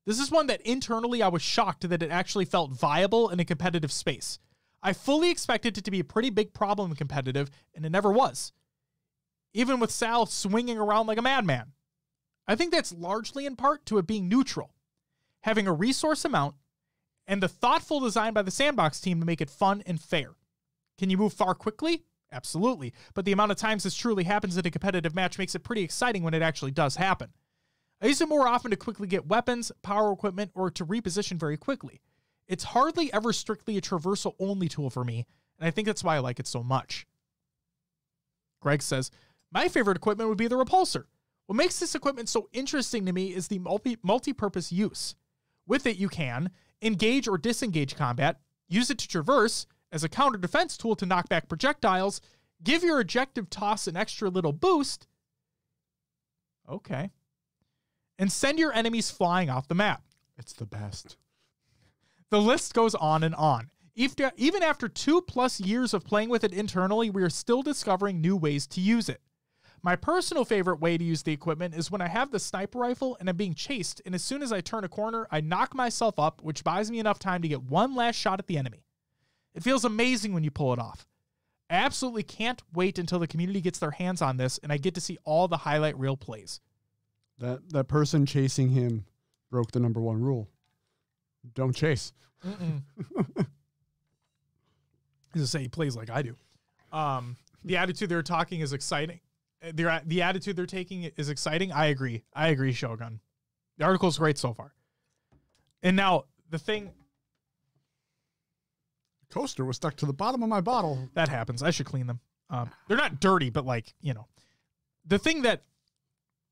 Speaker 1: This is one that internally I was shocked that it actually felt viable in a competitive space. I fully expected it to be a pretty big problem in competitive, and it never was. Even with Sal swinging around like a madman. I think that's largely in part to it being neutral, having a resource amount, and the thoughtful design by the Sandbox team to make it fun and fair. Can you move far quickly? Absolutely. But the amount of times this truly happens in a competitive match makes it pretty exciting when it actually does happen. I use it more often to quickly get weapons, power equipment, or to reposition very quickly. It's hardly ever strictly a traversal only tool for me, and I think that's why I like it so much. Greg says, my favorite equipment would be the repulsor. What makes this equipment so interesting to me is the multi-purpose use. With it, you can engage or disengage combat, use it to traverse, as a counter defense tool to knock back projectiles, give your ejective toss an extra little boost. Okay. And send your enemies flying off the map.
Speaker 2: It's the best.
Speaker 1: The list goes on and on. Even after 2+ years of playing with it internally, we are still discovering new ways to use it. My personal favorite way to use the equipment is when I have the sniper rifle and I'm being chased, and as soon as I turn a corner, I knock myself up, which buys me enough time to get one last shot at the enemy. It feels amazing when you pull it off. I absolutely can't wait until the community gets their hands on this and I get to see all the highlight reel plays.
Speaker 2: That person chasing him broke the number 1 rule. Don't chase.
Speaker 1: As I say, he plays like I do. The attitude they're talking is exciting. The attitude they're taking is exciting. I agree. Shogun. The article's great so far. And now the thing.
Speaker 2: Coaster was stuck to the bottom of my bottle.
Speaker 1: That happens. I should clean them. They're not dirty, but the thing that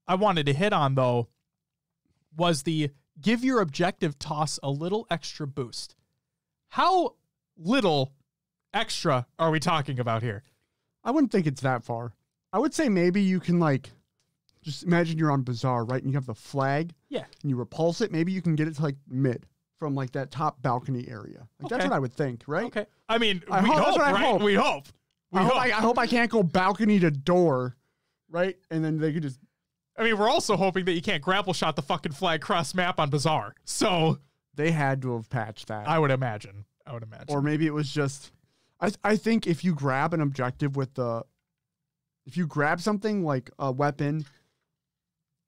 Speaker 1: I wanted to hit on though was the give your objective toss a little extra boost. How little extra are we talking about here?
Speaker 2: I wouldn't think it's that far. I would say maybe you can just imagine you're on Bazaar, right? And you have the flag.
Speaker 1: Yeah.
Speaker 2: And you repulse it. Maybe you can get it to mid from that top balcony area. That's what I would think, right?
Speaker 1: Okay. I mean,
Speaker 2: I hope I can't go balcony to door, right? And then they could just.
Speaker 1: I mean, we're also hoping that you can't grapple shot the fucking flag cross map on Bazaar. So
Speaker 2: they had to have patched that.
Speaker 1: I would imagine.
Speaker 2: Or maybe it was just. I think if you grab an objective if you grab something like a weapon,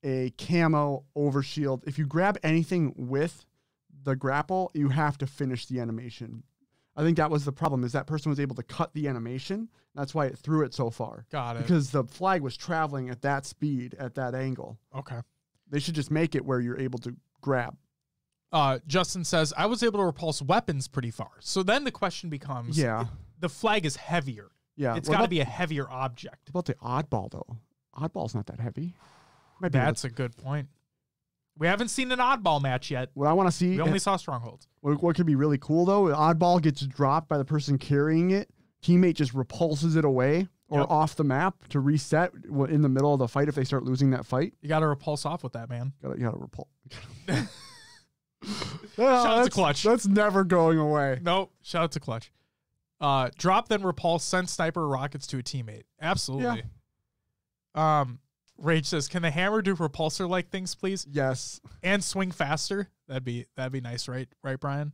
Speaker 2: a camo, overshield, if you grab anything with the grapple, you have to finish the animation. I think that was the problem, is that person was able to cut the animation. That's why it threw it so far.
Speaker 1: Got it.
Speaker 2: Because the flag was traveling at that speed, at that angle.
Speaker 1: Okay.
Speaker 2: They should just make it where you're able to grab.
Speaker 1: Justin says, I was able to repulse weapons pretty far. So then the question becomes, the flag is heavier.
Speaker 2: Yeah.
Speaker 1: It's got to be a heavier object.
Speaker 2: What about the oddball, though? Oddball's not that heavy.
Speaker 1: That's a good point. We haven't seen an oddball match yet.
Speaker 2: What I want to see...
Speaker 1: We only saw strongholds.
Speaker 2: What could be really cool, though, oddball gets dropped by the person carrying it. Teammate just repulses it away or off the map to reset in the middle of the fight if they start losing that fight.
Speaker 1: You got to repulse off with that, man.
Speaker 2: You got to repulse.
Speaker 1: Shout out to Clutch.
Speaker 2: That's never going away.
Speaker 1: Nope. Shout out to Clutch. Drop, then repulse, send sniper rockets to a teammate. Absolutely. Yeah. Rage says, can the hammer do repulsor-like things, please?
Speaker 2: Yes.
Speaker 1: And swing faster? That'd be nice, right? Right, Brian?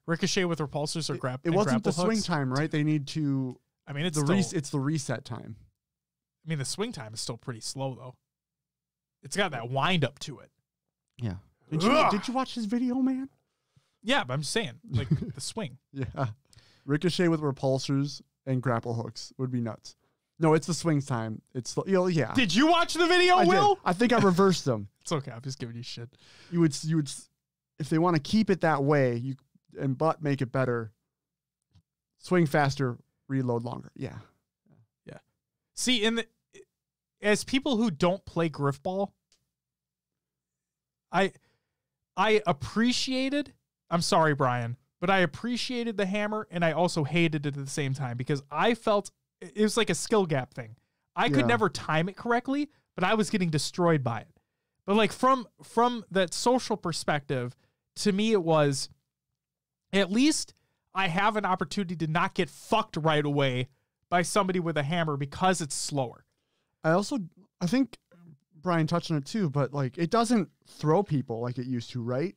Speaker 1: Ricochet with repulsors or grab.
Speaker 2: It wasn't the swing
Speaker 1: hooks?
Speaker 2: time, right? They need to.
Speaker 1: I mean, it's
Speaker 2: the reset time.
Speaker 1: I mean, the swing time is still pretty slow, though. It's got that wind up to it.
Speaker 2: Yeah. Did you watch his video, man?
Speaker 1: Yeah, but I'm just saying, the swing.
Speaker 2: Yeah. Ricochet with repulsors and grapple hooks would be nuts. No, it's the swings time. It's yeah.
Speaker 1: Did you watch the video, Will?
Speaker 2: I think I reversed them.
Speaker 1: It's okay. I'm just giving you shit.
Speaker 2: You would if they want to keep it that way, but make it better. Swing faster, reload longer. Yeah.
Speaker 1: See, as people who don't play griffball, I appreciated. I'm sorry, Brian, but I appreciated the hammer, and I also hated it at the same time because I felt it was like a skill gap thing. I could never time it correctly, but I was getting destroyed by it. But like from that social perspective, to me it was at least I have an opportunity to not get fucked right away by somebody with a hammer because it's slower.
Speaker 2: I think Brian touched on it too, but like it doesn't throw people like it used to, right?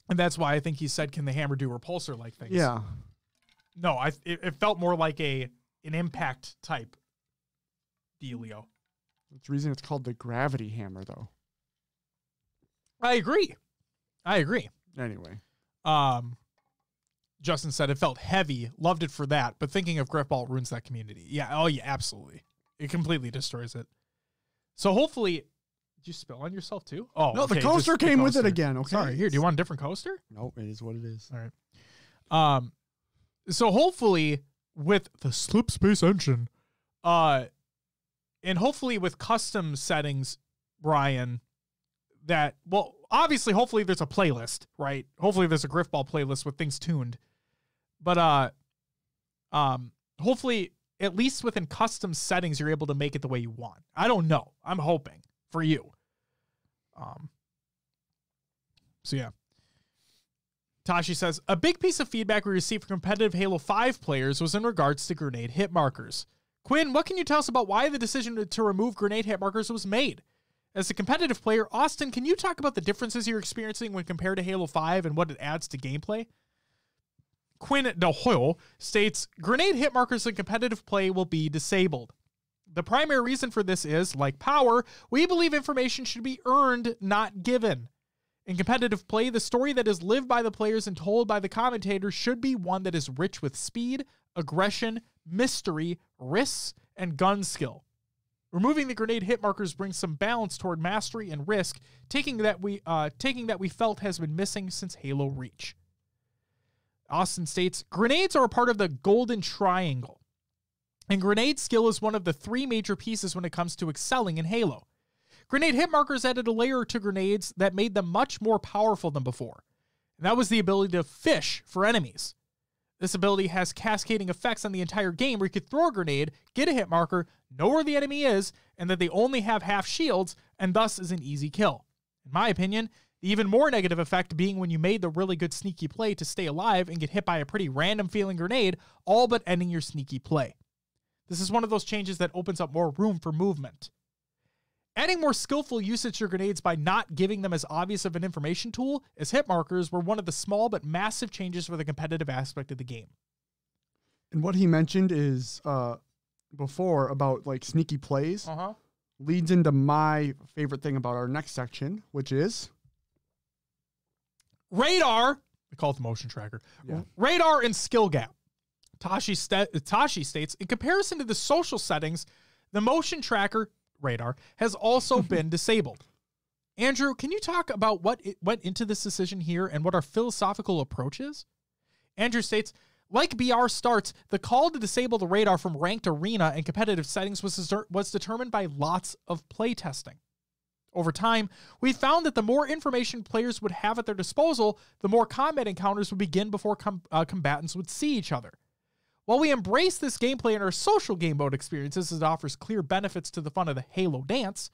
Speaker 1: And that's why I think he said, can the hammer do repulsor like things?
Speaker 2: Yeah.
Speaker 1: No, it felt more like an impact type dealio.
Speaker 2: That's the reason it's called the gravity hammer, though.
Speaker 1: I agree.
Speaker 2: Anyway.
Speaker 1: Justin said it felt heavy. Loved it for that. But thinking of griffball ruins that community. Yeah. Oh, yeah, absolutely. It completely destroys it. So hopefully... Did you spill on yourself, too? Oh,
Speaker 2: no, the coaster came with it again. Okay.
Speaker 1: Sorry. Here, do you want a different coaster?
Speaker 2: No, it is what it is.
Speaker 1: All right. So hopefully with the Slip Space engine, and hopefully with custom settings, Brian, obviously, hopefully there's a playlist, right? Hopefully there's a griffball playlist with things tuned. But hopefully, at least within custom settings, you're able to make it the way you want. I don't know. I'm hoping for you. So yeah. Tashi says, a big piece of feedback we received from competitive Halo 5 players was in regards to grenade hit markers. Quinn, what can you tell us about why the decision to remove grenade hit markers was made? As a competitive player, Austin, can you talk about the differences you're experiencing when compared to Halo 5 and what it adds to gameplay? Quinn DeHoyle states, grenade hit markers in competitive play will be disabled. The primary reason for this is, like power, we believe information should be earned, not given. In competitive play, the story that is lived by the players and told by the commentators should be one that is rich with speed, aggression, mystery, risks, and gun skill. Removing the grenade hit markers brings some balance toward mastery and risk, taking that we felt has been missing since Halo Reach. Austin states, grenades are a part of the golden triangle, and grenade skill is one of the three major pieces when it comes to excelling in Halo. Grenade hit markers added a layer to grenades that made them much more powerful than before, and that was the ability to fish for enemies. This ability has cascading effects on the entire game where you could throw a grenade, get a hit marker, know where the enemy is, and that they only have half shields, and thus is an easy kill. In my opinion, the even more negative effect being when you made the really good sneaky play to stay alive and get hit by a pretty random feeling grenade, all but ending your sneaky play. This is one of those changes that opens up more room for movement. Adding more skillful usage to grenades by not giving them as obvious of an information tool as hit markers were one of the small but massive changes for the competitive aspect of the game.
Speaker 2: And what he mentioned is before about like sneaky plays leads into my favorite thing about our next section, which is
Speaker 1: radar. We call it the motion tracker. Yeah. Radar and skill gap. Tashi states, in comparison to the social settings, the motion tracker radar has also been disabled. Andrew, can you talk about what went into this decision here and what our philosophical approach is? Andrew states, like BR starts, the call to disable the radar from ranked arena and competitive settings was determined by lots of play testing. Over time, we found that the more information players would have at their disposal, the more combat encounters would begin before combatants would see each other. While we embrace this gameplay in our social game mode experiences as it offers clear benefits to the fun of the Halo dance,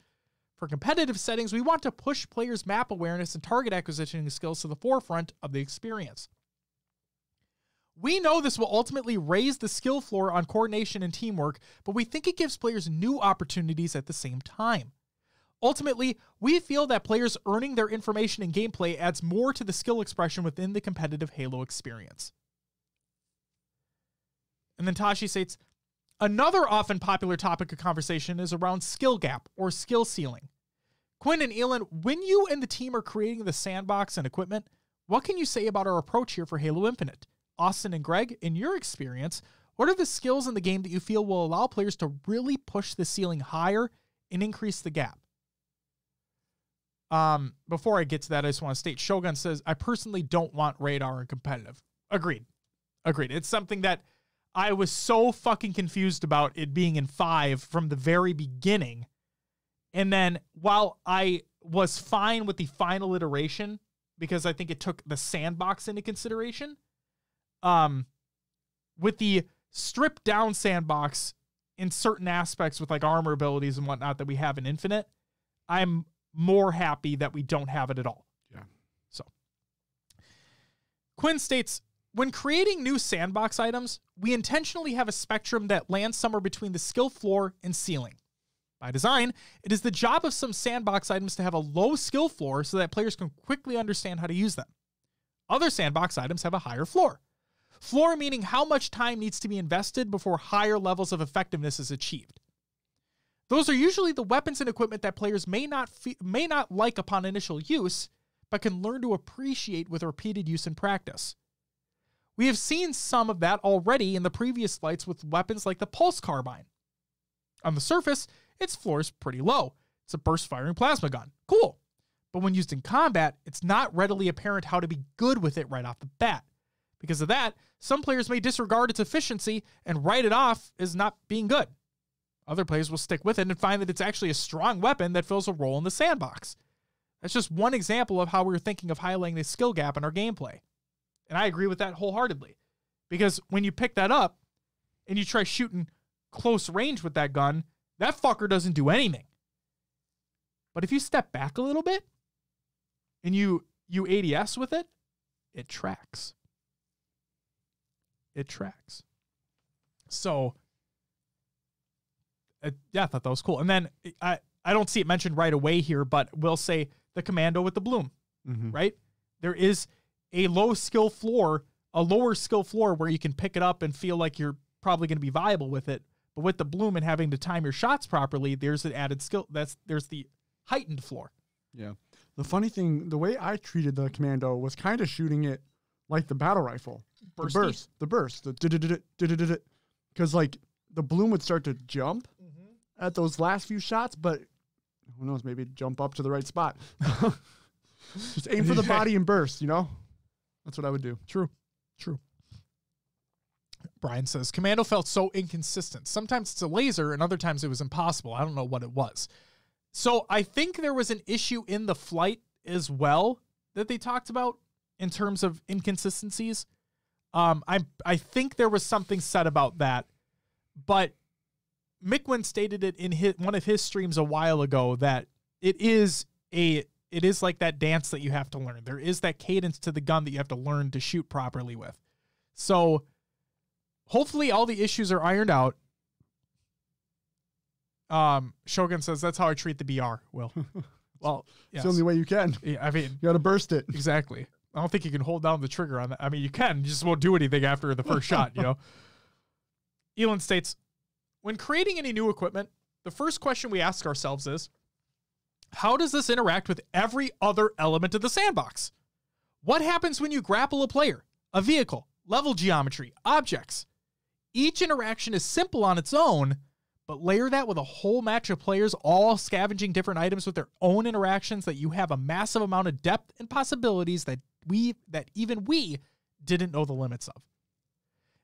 Speaker 1: for competitive settings, we want to push players' map awareness and target acquisition skills to the forefront of the experience. We know this will ultimately raise the skill floor on coordination and teamwork, but we think it gives players new opportunities at the same time. Ultimately, we feel that players earning their information in gameplay adds more to the skill expression within the competitive Halo experience. And then Tashi states, another often popular topic of conversation is around skill gap or skill ceiling. Quinn and Elon, when you and the team are creating the sandbox and equipment, what can you say about our approach here for Halo Infinite? Austin and Greg, in your experience, What are the skills in the game that you feel will allow players to really push the ceiling higher and increase the gap? Before I get to that, I just want to state, Shogun says, I personally don't want radar in competitive. Agreed. It's something that I was so fucking confused about it being in 5 from the very beginning. And then while I was fine with the final iteration, because I think it took the sandbox into consideration, with the stripped down sandbox in certain aspects with like armor abilities and whatnot that we have in Infinite, I'm more happy that we don't have it at all.
Speaker 2: Yeah.
Speaker 1: So Quinn states, when creating new sandbox items, we intentionally have a spectrum that lands somewhere between the skill floor and ceiling. By design, it is the job of some sandbox items to have a low skill floor so that players can quickly understand how to use them. Other sandbox items have a higher floor. Floor meaning how much time needs to be invested before higher levels of effectiveness is achieved. Those are usually the weapons and equipment that players may not like upon initial use, but can learn to appreciate with repeated use and practice. We have seen some of that already in the previous fights with weapons like the Pulse Carbine. On the surface, its floor is pretty low. It's a burst-firing plasma gun. Cool. But when used in combat, it's not readily apparent how to be good with it right off the bat. Because of that, some players may disregard its efficiency and write it off as not being good. Other players will stick with it and find that it's actually a strong weapon that fills a role in the sandbox. That's just one example of how we're thinking of highlighting the skill gap in our gameplay. And I agree with that wholeheartedly. Because when you pick that up and you try shooting close range with that gun, that fucker doesn't do anything. But if you step back a little bit and you ADS with it, it tracks. It tracks. So, yeah, I thought that was cool. And then I don't see it mentioned right away here, but we'll say the commando with the bloom, right? There is a lower skill floor where you can pick it up and feel like you're probably going to be viable with it. But with the bloom and having to time your shots properly, there's an added skill. There's the heightened floor.
Speaker 2: Yeah. The funny thing, the way I treated the commando was kind of shooting it like the battle rifle. The burst. Because like the bloom would start to jump at those last few shots, but who knows, maybe jump up to the right spot. Just aim for the body and burst, you know? That's what I would do.
Speaker 1: True. Brian says, Commando felt so inconsistent. Sometimes it's a laser and other times it was impossible. I don't know what it was. So I think there was an issue in the flight as well that they talked about in terms of inconsistencies. I think there was something said about that, but Mickwin stated it in one of his streams a while ago that it is like that dance that you have to learn. There is that cadence to the gun that you have to learn to shoot properly with. So hopefully all the issues are ironed out. Shogun says, that's how I treat the BR, Will. Well, yes.
Speaker 2: It's the only way you can.
Speaker 1: Yeah, I mean,
Speaker 2: you got to burst it.
Speaker 1: Exactly. I don't think you can hold down the trigger on that. I mean, you can, you just won't do anything after the first shot, you know? Elon states, when creating any new equipment, the first question we ask ourselves is, how does this interact with every other element of the sandbox? What happens when you grapple a player, a vehicle, level geometry, objects? Each interaction is simple on its own, but layer that with a whole match of players all scavenging different items with their own interactions that you have a massive amount of depth and possibilities that even we didn't know the limits of.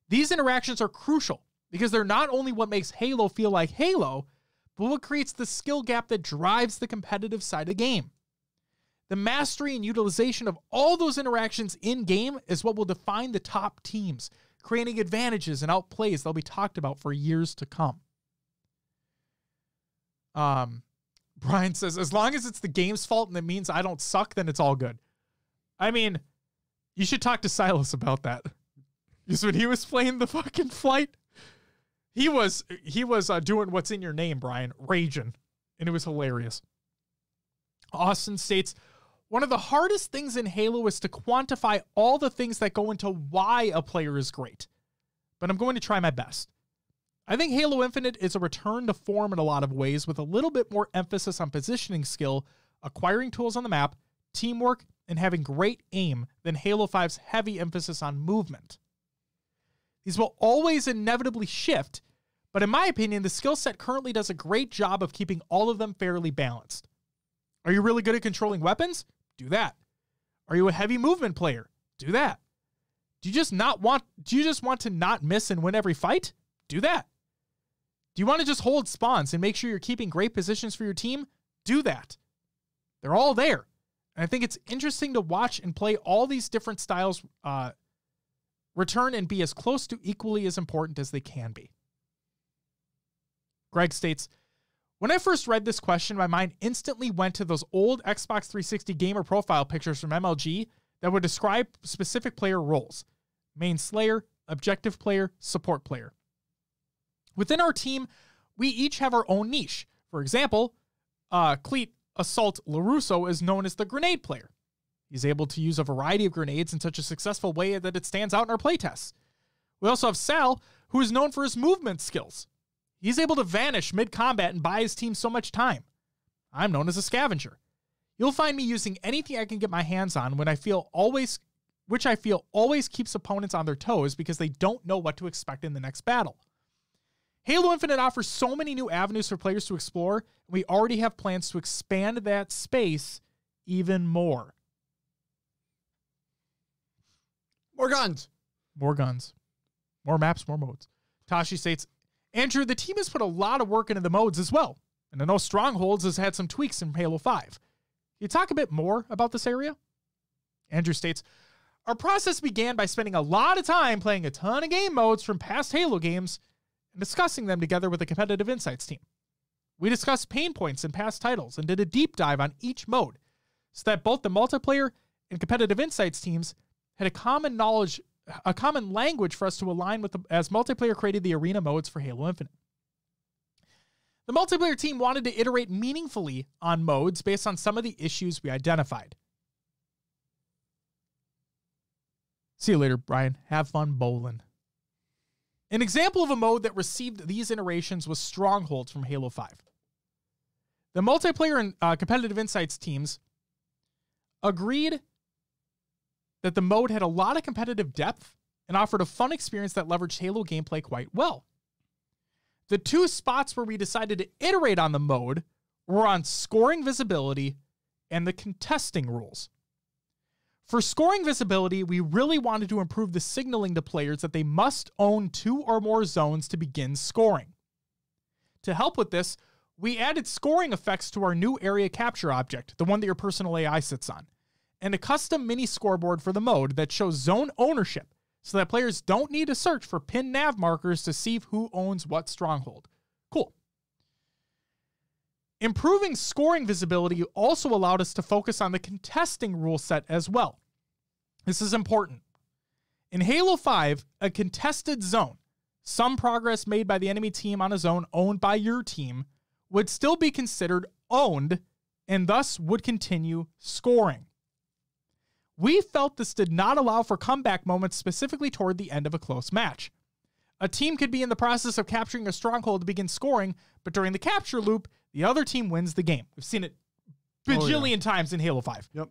Speaker 1: These interactions are crucial because they're not only what makes Halo feel like Halo, but what creates the skill gap that drives the competitive side of the game. The mastery and utilization of all those interactions in-game is what will define the top teams, creating advantages and outplays that'll be talked about for years to come. Brian says, as long as it's the game's fault and it means I don't suck, then it's all good. I mean, you should talk to Silas about that. Because when he was playing the fucking flight, he was doing what's in your name, Brian, raging. And it was hilarious. Austin states, one of the hardest things in Halo is to quantify all the things that go into why a player is great. But I'm going to try my best. I think Halo Infinite is a return to form in a lot of ways with a little bit more emphasis on positioning skill, acquiring tools on the map, teamwork, and having great aim than Halo 5's heavy emphasis on movement. These will always inevitably shift, but in my opinion, the skill set currently does a great job of keeping all of them fairly balanced. Are you really good at controlling weapons? Do that. Are you a heavy movement player? Do that. Do you just want to not miss and win every fight? Do that. Do you want to just hold spawns and make sure you're keeping great positions for your team? Do that. They're all there. And I think it's interesting to watch and play all these different styles return and be as close to equally as important as they can be. Greg states, when I first read this question, my mind instantly went to those old Xbox 360 gamer profile pictures from MLG that would describe specific player roles. Main slayer, objective player, support player. Within our team, we each have our own niche. For example, Cleat Assault LaRusso is known as the grenade player. He's able to use a variety of grenades in such a successful way that it stands out in our playtests. We also have Sal, who is known for his movement skills. He's able to vanish mid-combat and buy his team so much time. I'm known as a scavenger. You'll find me using anything I can get my hands on which I feel always keeps opponents on their toes because they don't know what to expect in the next battle. Halo Infinite offers so many new avenues for players to explore, and we already have plans to expand that space even more.
Speaker 2: More guns.
Speaker 1: More guns. More maps, more modes. Tashi states, Andrew, the team has put a lot of work into the modes as well, and I know Strongholds has had some tweaks in Halo 5. Can you talk a bit more about this area? Andrew states, our process began by spending a lot of time playing a ton of game modes from past Halo games and discussing them together with the Competitive Insights team. We discussed pain points in past titles and did a deep dive on each mode so that both the multiplayer and Competitive Insights teams had a common language for us to align with as multiplayer created the arena modes for Halo Infinite. The multiplayer team wanted to iterate meaningfully on modes based on some of the issues we identified. See you later, Brian. Have fun bowling. An example of a mode that received these iterations was Strongholds from Halo 5. The multiplayer and Competitive Insights teams agreed that the mode had a lot of competitive depth and offered a fun experience that leveraged Halo gameplay quite well. The two spots where we decided to iterate on the mode were on scoring visibility and the contesting rules. For scoring visibility, we really wanted to improve the signaling to players that they must own 2 or more zones to begin scoring. To help with this, we added scoring effects to our new area capture object, the one that your personal AI sits on, and a custom mini scoreboard for the mode that shows zone ownership so that players don't need to search for pin nav markers to see who owns what stronghold. Cool. Improving scoring visibility also allowed us to focus on the contesting rule set as well. This is important. In Halo 5, a contested zone, some progress made by the enemy team on a zone owned by your team, would still be considered owned and thus would continue scoring. We felt this did not allow for comeback moments specifically toward the end of a close match. A team could be in the process of capturing a stronghold to begin scoring, but during the capture loop, the other team wins the game. We've seen it bajillion times in Halo 5.
Speaker 2: Yep.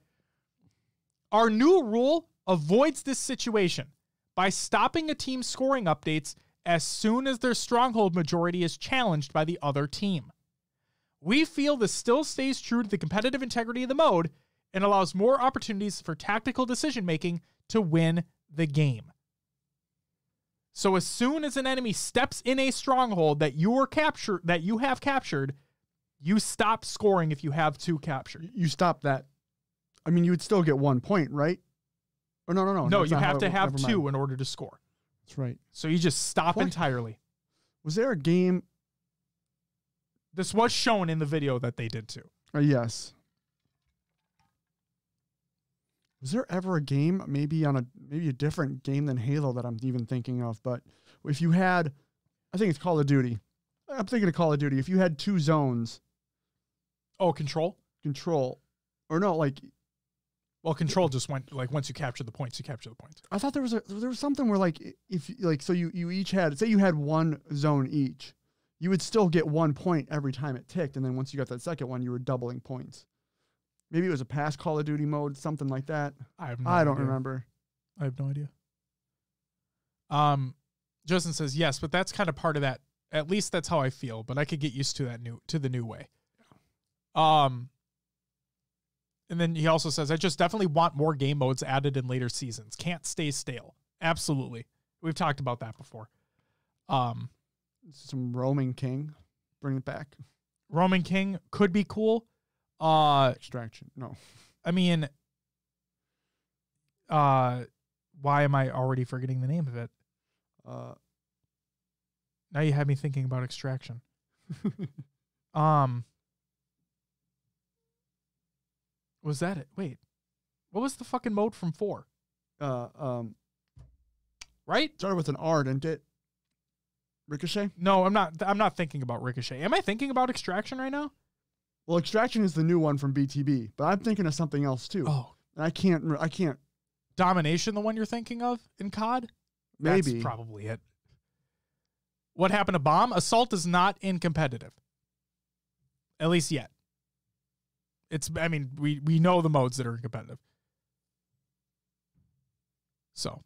Speaker 1: Our new rule avoids this situation by stopping a team's scoring updates as soon as their stronghold majority is challenged by the other team. We feel this still stays true to the competitive integrity of the mode and allows more opportunities for tactical decision-making to win the game. So as soon as an enemy steps in a stronghold that you have captured, you stop scoring if you have 2 captured.
Speaker 2: You stop that. I mean, you would still get 1 point, right? Or no.
Speaker 1: No, you have to have 2 in order to score.
Speaker 2: That's right.
Speaker 1: So you just stop entirely.
Speaker 2: Was there a game?
Speaker 1: This was shown in the video that they did too.
Speaker 2: Yes. Was there ever a game, maybe a different game than Halo that I'm even thinking of, but if you had, I think it's Call of Duty. I'm thinking of Call of Duty. If you had 2 zones. Oh,
Speaker 1: Control.
Speaker 2: Or no, like.
Speaker 1: Well, Control just went, like, once you capture the points, you capture the points.
Speaker 2: I thought there was something where, like, if, like, so you each had, say you had 1 zone each, you would still get 1 point every time it ticked, and then once you got that second one, you were doubling points. Maybe it was a past Call of Duty mode, something like that. I don't remember.
Speaker 1: I have no idea. Justin says yes, but that's kind of part of that. At least that's how I feel, but I could get used to the new way. And then he also says, I just definitely want more game modes added in later seasons. Can't stay stale. Absolutely. We've talked about that before.
Speaker 2: Some Roaming King. Bring it back.
Speaker 1: Roaming King could be cool.
Speaker 2: Extraction. No.
Speaker 1: I mean, why am I already forgetting the name of it? Now you have me thinking about Extraction. Was that it? Wait, what was the fucking mode from 4? Right?
Speaker 2: Started with an R, didn't it? Ricochet?
Speaker 1: No, I'm not thinking about Ricochet. Am I thinking about Extraction right now?
Speaker 2: Well, Extraction is the new one from BTB, but I'm thinking of something else too.
Speaker 1: Oh,
Speaker 2: and I can't.
Speaker 1: Domination, the one you're thinking of in COD?
Speaker 2: Maybe.
Speaker 1: That's probably it. What happened to Bomb? Assault is not in competitive. At least yet. We know the modes that are in competitive. So,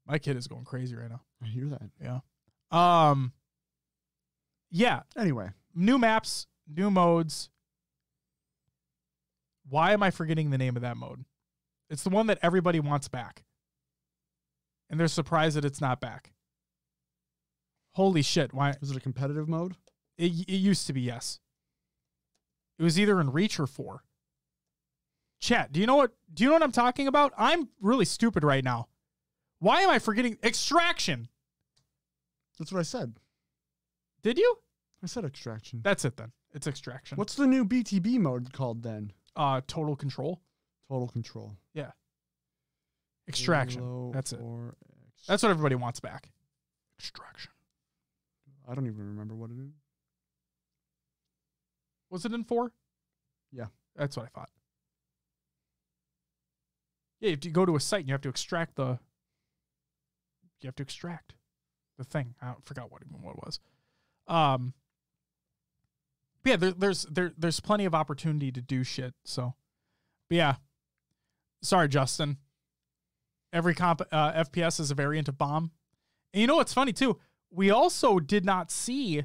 Speaker 1: my kid is going crazy right now.
Speaker 2: I hear that.
Speaker 1: Yeah. Yeah.
Speaker 2: Anyway.
Speaker 1: New maps, new modes. Why am I forgetting the name of that mode? It's the one that everybody wants back. And they're surprised that it's not back. Holy shit. Why?
Speaker 2: Was it a competitive mode?
Speaker 1: It used to be, yes. It was either in Reach or 4. Chat, do you know what I'm talking about? I'm really stupid right now. Why am I forgetting Extraction?
Speaker 2: That's what I said.
Speaker 1: Did you?
Speaker 2: I said Extraction.
Speaker 1: That's it then. It's Extraction.
Speaker 2: What's the new BTB mode called then?
Speaker 1: Total Control.
Speaker 2: Total Control.
Speaker 1: Yeah. Extraction.
Speaker 2: Halo
Speaker 1: That's it.
Speaker 2: 4X.
Speaker 1: That's what everybody wants back. Extraction.
Speaker 2: I don't even remember what it is.
Speaker 1: Was it in 4?
Speaker 2: Yeah.
Speaker 1: That's what I thought. Yeah, if you go to a site and you have to extract the thing. I forgot what it was. But yeah, there's plenty of opportunity to do shit. So, but yeah. Sorry, Justin. Every FPS is a variant of Bomb. And you know what's funny too? We also did not see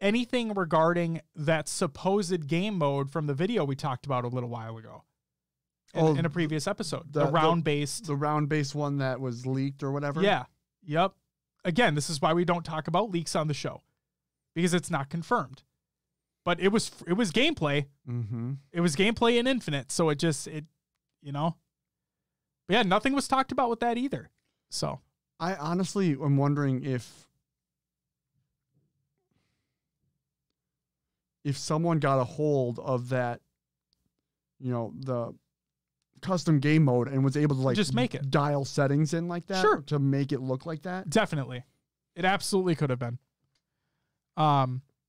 Speaker 1: anything regarding that supposed game mode from the video we talked about a little while ago in a previous episode. The round-based.
Speaker 2: The round-based one that was leaked or whatever?
Speaker 1: Yeah. Yep. Again, this is why we don't talk about leaks on the show. Because it's not confirmed. But it was gameplay.
Speaker 2: Mm-hmm.
Speaker 1: It was gameplay in Infinite, so it you know. But yeah, nothing was talked about with that either. So
Speaker 2: I honestly am wondering if someone got a hold of that, the custom game mode and was able to
Speaker 1: just make it
Speaker 2: dial settings in like that.
Speaker 1: Sure.
Speaker 2: To make it look like that.
Speaker 1: Definitely. It absolutely could have been.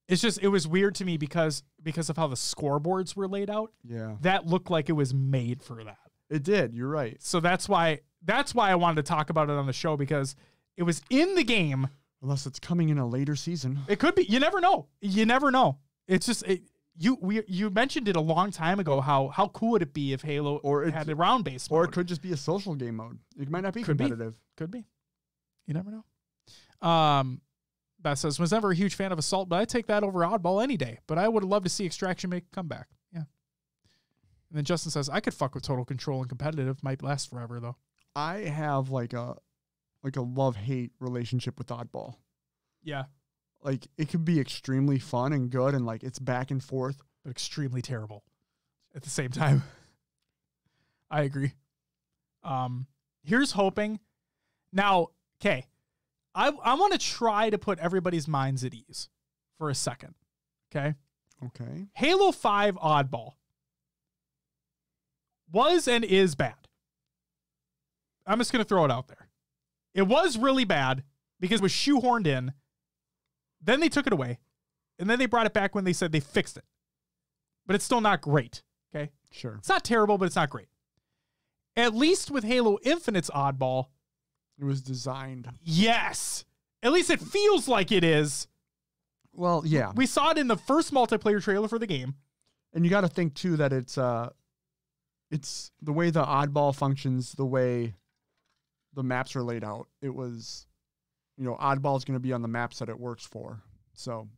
Speaker 1: It's just, it was weird to me because of how the scoreboards were laid out.
Speaker 2: Yeah.
Speaker 1: That looked like it was made for that.
Speaker 2: It did. You're right.
Speaker 1: So that's why I wanted to talk about it on the show, because it was in the game.
Speaker 2: Unless it's coming in a later season.
Speaker 1: It could be. You never know. It's just, you mentioned it a long time ago, how cool would it be if Halo had a round-based mode.
Speaker 2: Or it could just be a social game mode. It might not be competitive.
Speaker 1: Could be. You never know. That says, was never a huge fan of Assault, but I take that over Oddball any day. But I would love to see Extraction make a comeback. Yeah. And then Justin says, I could fuck with Total Control and competitive. Might last forever, though.
Speaker 2: I have like a love-hate relationship with Oddball.
Speaker 1: Yeah.
Speaker 2: Like, it could be extremely fun and good, and like it's back and forth.
Speaker 1: But extremely terrible at the same time. I agree. Here's hoping. Now, okay. I want to try to put everybody's minds at ease for a second. Okay?
Speaker 2: Okay.
Speaker 1: Halo 5 Oddball was and is bad. I'm just going to throw it out there. It was really bad because it was shoehorned in. Then they took it away. And then they brought it back when they said they fixed it. But it's still not great. Okay?
Speaker 2: Sure.
Speaker 1: It's not terrible, but it's not great. At least with Halo Infinite's Oddball,
Speaker 2: it was designed.
Speaker 1: Yes. At least it feels like it is.
Speaker 2: Well, yeah.
Speaker 1: We saw it in the first multiplayer trailer for the game.
Speaker 2: And you got to think too that it's the way the Oddball functions, the way the maps are laid out. It was Oddball is going to be on the maps that it works for. So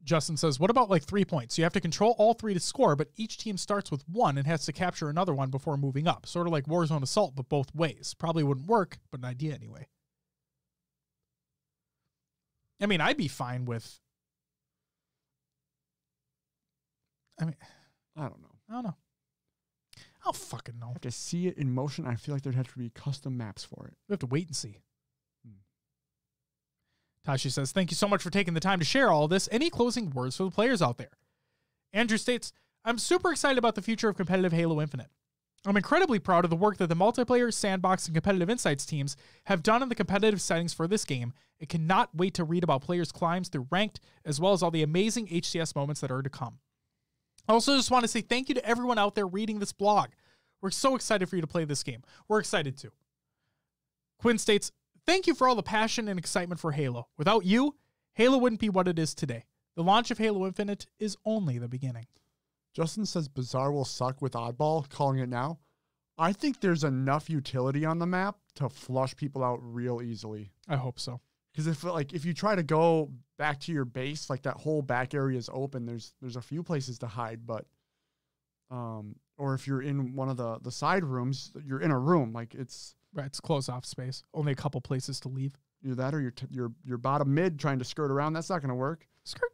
Speaker 1: Justin says, what about like 3 points? You have to control all 3 to score, but each team starts with 1 and has to capture another one before moving up. Sort of like Warzone Assault, but both ways. Probably wouldn't work, but an idea anyway. I mean, I'd be fine with... I don't know. I don't fucking know.
Speaker 2: I have to see it in motion. I feel like there'd have to be custom maps for it.
Speaker 1: We have to wait and see. Tashi says, thank you so much for taking the time to share all of this. Any closing words for the players out there? Andrew states, I'm super excited about the future of competitive Halo Infinite. I'm incredibly proud of the work that the multiplayer, sandbox, and competitive insights teams have done in the competitive settings for this game. I cannot wait to read about players' climbs through ranked, as well as all the amazing HCS moments that are to come. I also just want to say thank you to everyone out there reading this blog. We're so excited for you to play this game. We're excited too. Quinn states, thank you for all the passion and excitement for Halo. Without you, Halo wouldn't be what it is today. The launch of Halo Infinite is only the beginning.
Speaker 2: Justin says Bazaar will suck with Oddball, calling it now. I think there's enough utility on the map to flush people out real easily.
Speaker 1: I hope so.
Speaker 2: Because if you try to go back to your base, like that whole back area is open, there's a few places to hide, but or if you're in one of the side rooms, you're in a room, like it's
Speaker 1: right, it's closed off space. Only a couple places to leave.
Speaker 2: Either that or your bottom mid trying to skirt around. That's not going to work.
Speaker 1: Skirt.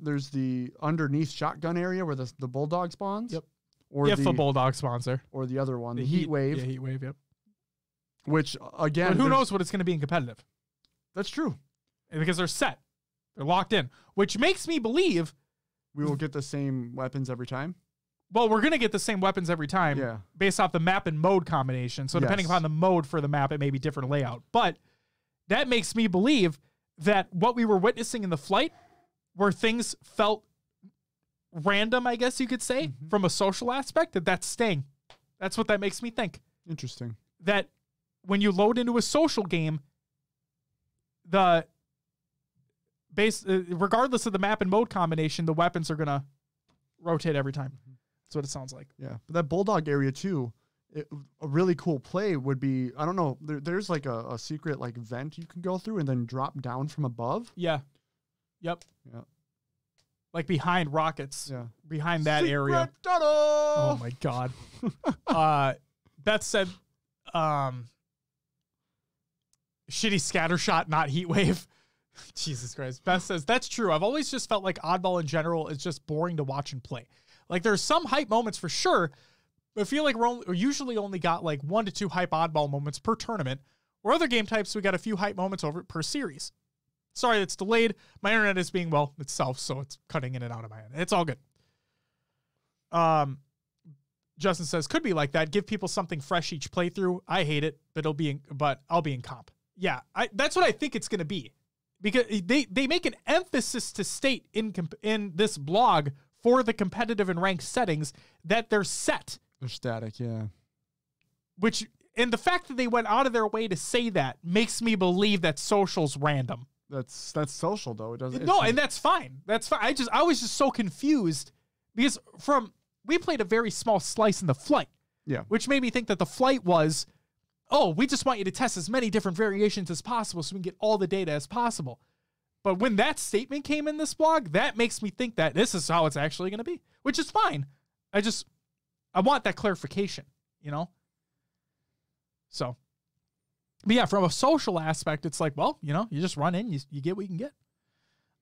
Speaker 2: There's the underneath shotgun area where the bulldog spawns.
Speaker 1: Yep.
Speaker 2: Or
Speaker 1: if a bulldog spawns there.
Speaker 2: Or the other one, the heat wave.
Speaker 1: Yeah, heat wave. Yep.
Speaker 2: Which again,
Speaker 1: but who knows what it's going to be in competitive?
Speaker 2: That's true.
Speaker 1: Because they're set, they're locked in, which makes me believe
Speaker 2: we will get the same weapons every time.
Speaker 1: Well, we're going to get the same weapons every time,
Speaker 2: yeah,
Speaker 1: based off the map and mode combination. So depending upon the mode for the map, it may be different layout. But that makes me believe that what we were witnessing in the flight, where things felt random, I guess you could say, from a social aspect, that's staying. That's what that makes me think.
Speaker 2: Interesting.
Speaker 1: That when you load into a social game, the base, regardless of the map and mode combination, the weapons are going to rotate every time. That's what it sounds like.
Speaker 2: Yeah. But that bulldog area too, a really cool play would be, I don't know, there's like a secret like vent you can go through and then drop down from above.
Speaker 1: Yeah. Yep.
Speaker 2: Yeah.
Speaker 1: Like behind rockets.
Speaker 2: Yeah.
Speaker 1: Behind that
Speaker 2: secret
Speaker 1: area.
Speaker 2: tunnel!
Speaker 1: Oh my God. Beth said, shitty scatter shot, not heat wave. Jesus Christ. Beth says, that's true. I've always just felt like Oddball in general is just boring to watch and play. Like there's some hype moments for sure, but I feel like we usually only got like 1 to 2 hype Oddball moments per tournament, or other game types we got a few hype moments over per series. Sorry, it's delayed. My internet is being, itself, so it's cutting in and out of my end. It's all good. Justin says, could be like that. Give people something fresh each playthrough. I hate it, but I'll be in comp. Yeah, that's what I think it's going to be. Because they make an emphasis to state in this blog for the competitive and ranked settings that they're set.
Speaker 2: They're static, yeah.
Speaker 1: And the fact that they went out of their way to say that makes me believe that social's random.
Speaker 2: That's social though. It doesn't.
Speaker 1: No, and that's fine. That's fine. I was just so confused because we played a very small slice in the flight.
Speaker 2: Yeah.
Speaker 1: Which made me think that the flight was, we just want you to test as many different variations as possible so we can get all the data as possible. But when that statement came in this blog, that makes me think that this is how it's actually going to be, which is fine. I want that clarification, So, but yeah, from a social aspect, it's like, you just run in, you get what you can get.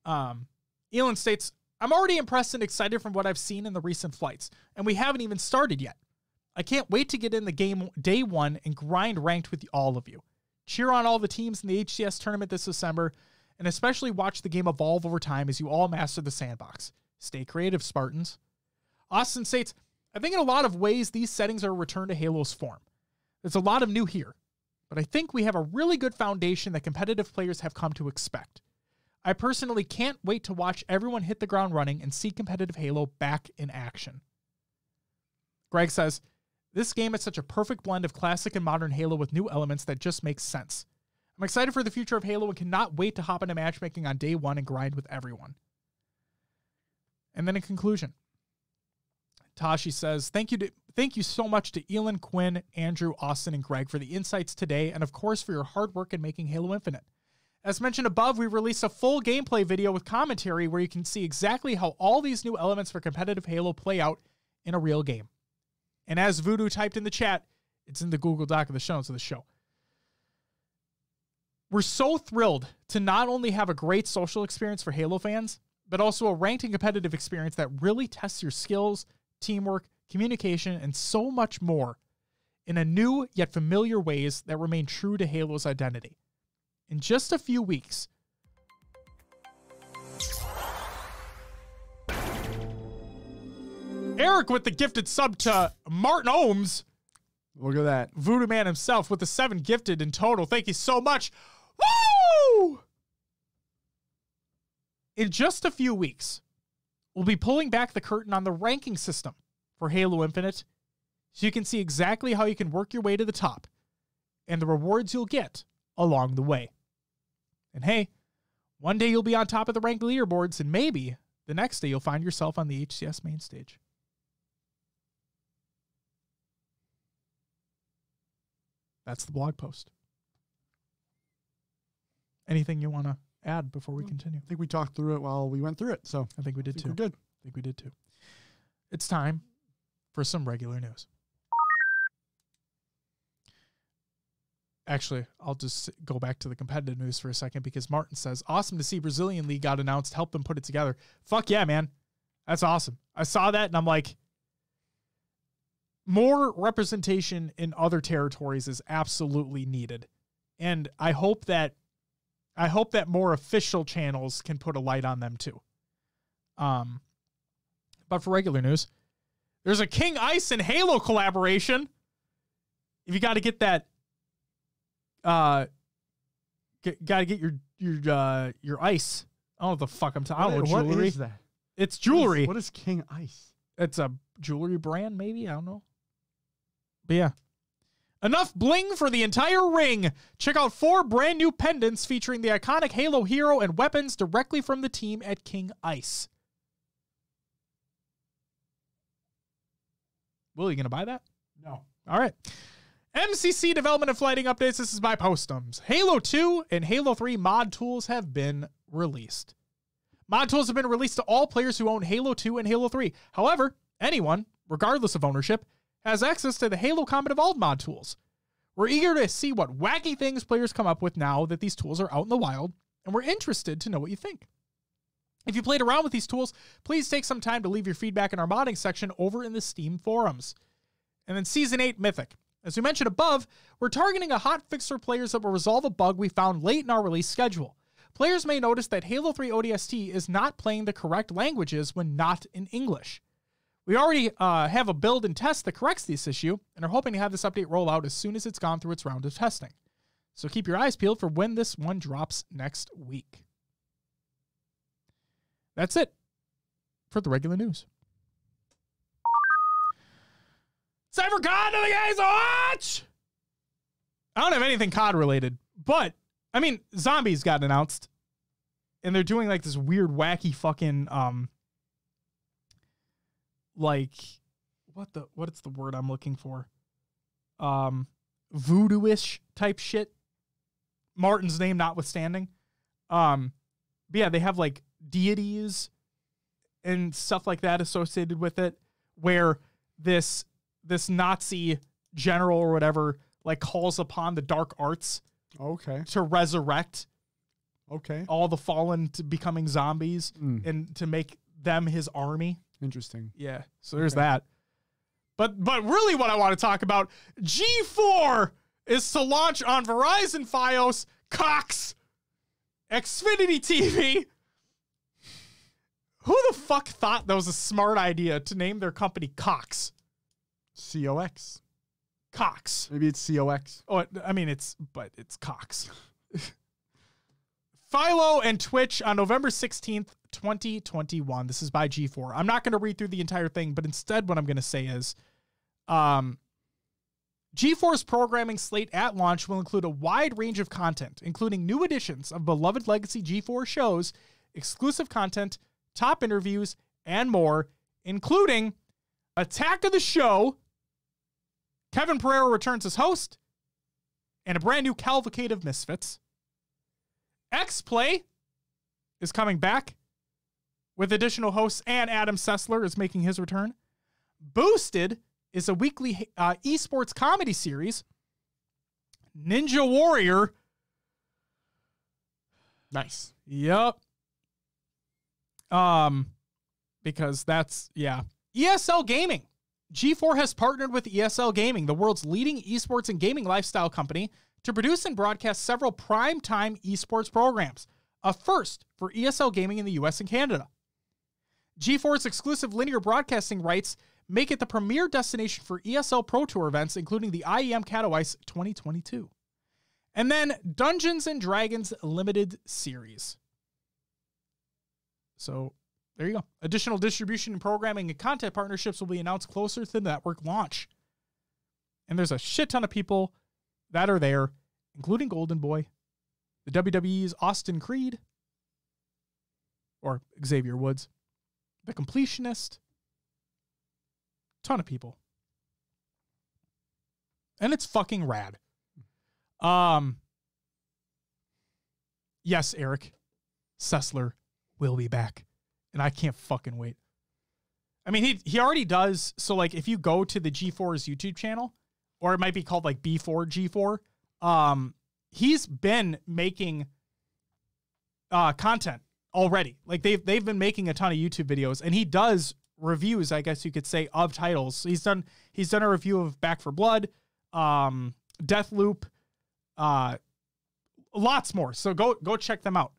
Speaker 1: Elon states, I'm already impressed and excited from what I've seen in the recent flights, and we haven't even started yet. I can't wait to get in the game day one and grind ranked with all of you. Cheer on all the teams in the HCS tournament this December, and especially watch the game evolve over time as you all master the sandbox. Stay creative, Spartans. Austin states, I think in a lot of ways these settings are a return to Halo's form. There's a lot of new here, but I think we have a really good foundation that competitive players have come to expect. I personally can't wait to watch everyone hit the ground running and see competitive Halo back in action. Greg says, this game is such a perfect blend of classic and modern Halo with new elements that just makes sense. I'm excited for the future of Halo and cannot wait to hop into matchmaking on day one and grind with everyone. And then in conclusion, Tashi says, thank Thank you so much to Elon, Quinn, Andrew, Austin, and Greg for the insights today, and of course for your hard work in making Halo Infinite. As mentioned above, we released a full gameplay video with commentary where you can see exactly how all these new elements for competitive Halo play out in a real game. And as Voodoo typed in the chat, it's in the Google Doc of the show notes of the show. We're so thrilled to not only have a great social experience for Halo fans, but also a ranked and competitive experience that really tests your skills, teamwork, communication, and so much more in a new yet familiar ways that remain true to Halo's identity. In just a few weeks, Eric with the gifted sub to Martin Ohms.
Speaker 2: Look at that.
Speaker 1: Voodoo Man himself with the 7 gifted in total. Thank you so much. Woo! In just a few weeks, we'll be pulling back the curtain on the ranking system for Halo Infinite so you can see exactly how you can work your way to the top and the rewards you'll get along the way. And hey, one day you'll be on top of the ranked leaderboards, and maybe the next day you'll find yourself on the HCS main stage. That's the blog post. Anything you want to add before we continue?
Speaker 2: I think we talked through it while we went through it, so
Speaker 1: I think we did too.
Speaker 2: We're good.
Speaker 1: I think we did too. It's time for some regular news. Actually, I'll just go back to the competitive news for a second because Martin says, awesome to see Brazilian League got announced. Help them put it together. Fuck yeah, man. That's awesome. I saw that and I'm like, more representation in other territories is absolutely needed. And I hope that more official channels can put a light on them too. But for regular news, there's a King Ice and Halo collaboration. If you got to get that, got to get your ice. I don't know what the fuck I'm talking about.
Speaker 2: What
Speaker 1: jewelry.
Speaker 2: is that?
Speaker 1: It's jewelry.
Speaker 2: What is King Ice?
Speaker 1: It's a jewelry brand, maybe. I don't know. But yeah. Enough bling for the entire ring. Check out 4 brand new pendants featuring the iconic Halo hero and weapons directly from the team at King Ice. Will, you going to buy that?
Speaker 2: No.
Speaker 1: All right. MCC development and flighting updates. This is by Postums. Halo 2 and Halo 3 mod tools have been released. Mod tools have been released to all players who own Halo 2 and Halo 3. However, anyone, regardless of ownership, has access to the Halo Combat Evolved mod tools. We're eager to see what wacky things players come up with now that these tools are out in the wild, and we're interested to know what you think. If you played around with these tools, please take some time to leave your feedback in our modding section over in the Steam forums. And then Season 8 Mythic. As we mentioned above, we're targeting a hot fix for players that will resolve a bug we found late in our release schedule. Players may notice that Halo 3 ODST is not playing the correct languages when not in English. We already have a build and test that corrects this issue, and are hoping to have this update roll out as soon as it's gone through its round of testing. So keep your eyes peeled for when this one drops next week. That's it for the regular news. CyberCon to the guys watch! I don't have anything COD related, but, I mean, Zombies got announced, and they're doing, like, this weird, wacky fucking, like, what's the word I'm looking for? Voodoo-ish type shit. Martin's name notwithstanding. But yeah, they have, like, deities and stuff like that associated with it, where this Nazi general or whatever, like, calls upon the dark arts to resurrect all the fallen to becoming zombies and to make them his army.
Speaker 2: Interesting.
Speaker 1: Yeah, so there's that. But really what I want to talk about, G4 is to launch on Verizon Fios, Cox, Xfinity TV. Who the fuck thought that was a smart idea to name their company Cox?
Speaker 2: COX.
Speaker 1: Cox.
Speaker 2: Maybe it's COX.
Speaker 1: Oh, I mean, it's Cox. Philo and Twitch on November 16th, 2021. This is by G4. I'm not going to read through the entire thing, but instead what I'm going to say is G4's programming slate at launch will include a wide range of content, including new editions of beloved legacy G4 shows, exclusive content, top interviews, and more, including Attack of the Show Kevin Pereira returns as host, and a brand new cavalcade of misfits. X-Play is coming back with additional hosts, and Adam Sessler is making his return. Boosted is a weekly esports comedy series. Ninja Warrior.
Speaker 2: Nice.
Speaker 1: Yep. Because that's, yeah. ESL Gaming. G4 has partnered with ESL Gaming, the world's leading esports and gaming lifestyle company, to produce and broadcast several prime-time esports programs, a first for ESL Gaming in the US and Canada. G4's exclusive linear broadcasting rights make it the premier destination for ESL Pro Tour events, including the IEM Katowice 2022. And then Dungeons & Dragons Limited Series. So there you go. Additional distribution and programming and content partnerships will be announced closer to the network launch. And there's a shit ton of people that are there, including Golden Boy, the WWE's Austin Creed, or Xavier Woods, the Completionist, ton of people. And it's fucking rad. Yes, Eric, Sessler will be back. And I can't fucking wait. I mean, he already does. So, like, if you go to the G4's YouTube channel, or it might be called, like, B4 G4, he's been making content already. Like, they've been making a ton of YouTube videos, and he does reviews, I guess you could say, of titles. He's done a review of Back 4 Blood, Deathloop, lots more. So go check them out.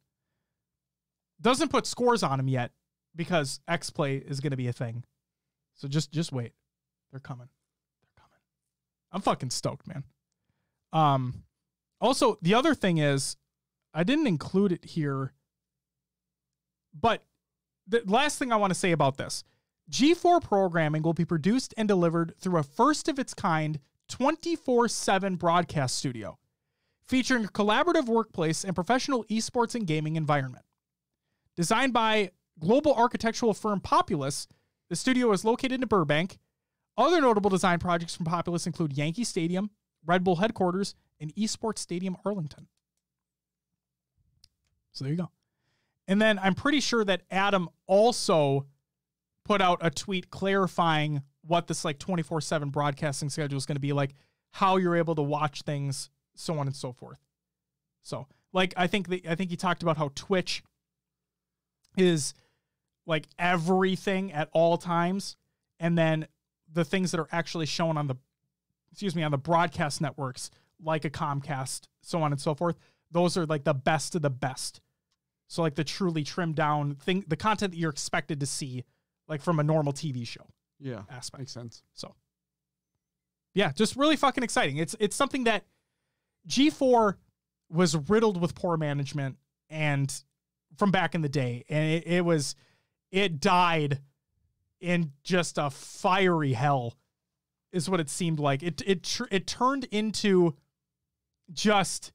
Speaker 1: Doesn't put scores on them yet, because X-Play is going to be a thing. So just wait. They're coming. I'm fucking stoked, man. Also, the other thing is, I didn't include it here, but the last thing I want to say about this, G4 programming will be produced and delivered through a first-of-its-kind 24/7 broadcast studio, featuring a collaborative workplace and professional esports and gaming environment. Designed by global architectural firm Populous, the studio is located in Burbank. Other notable design projects from Populous include Yankee Stadium, Red Bull headquarters, and Esports Stadium Arlington. So there you go. And then I'm pretty sure that Adam also put out a tweet clarifying what this like 24/7 broadcasting schedule is going to be like, how you're able to watch things, so on and so forth. So, like, I think he talked about how Twitch is like everything at all times, and then the things that are actually shown on the broadcast networks, like a Comcast, so on and so forth, those are like the best of the best. So like the truly trimmed down thing, the content that you're expected to see, like from a normal TV show.
Speaker 2: Yeah,
Speaker 1: aspect.
Speaker 2: makes sense.
Speaker 1: So yeah, just really fucking exciting. It's something that G4 was riddled with poor management and from back in the day, and it died in just a fiery hell, is what it seemed like. It turned into just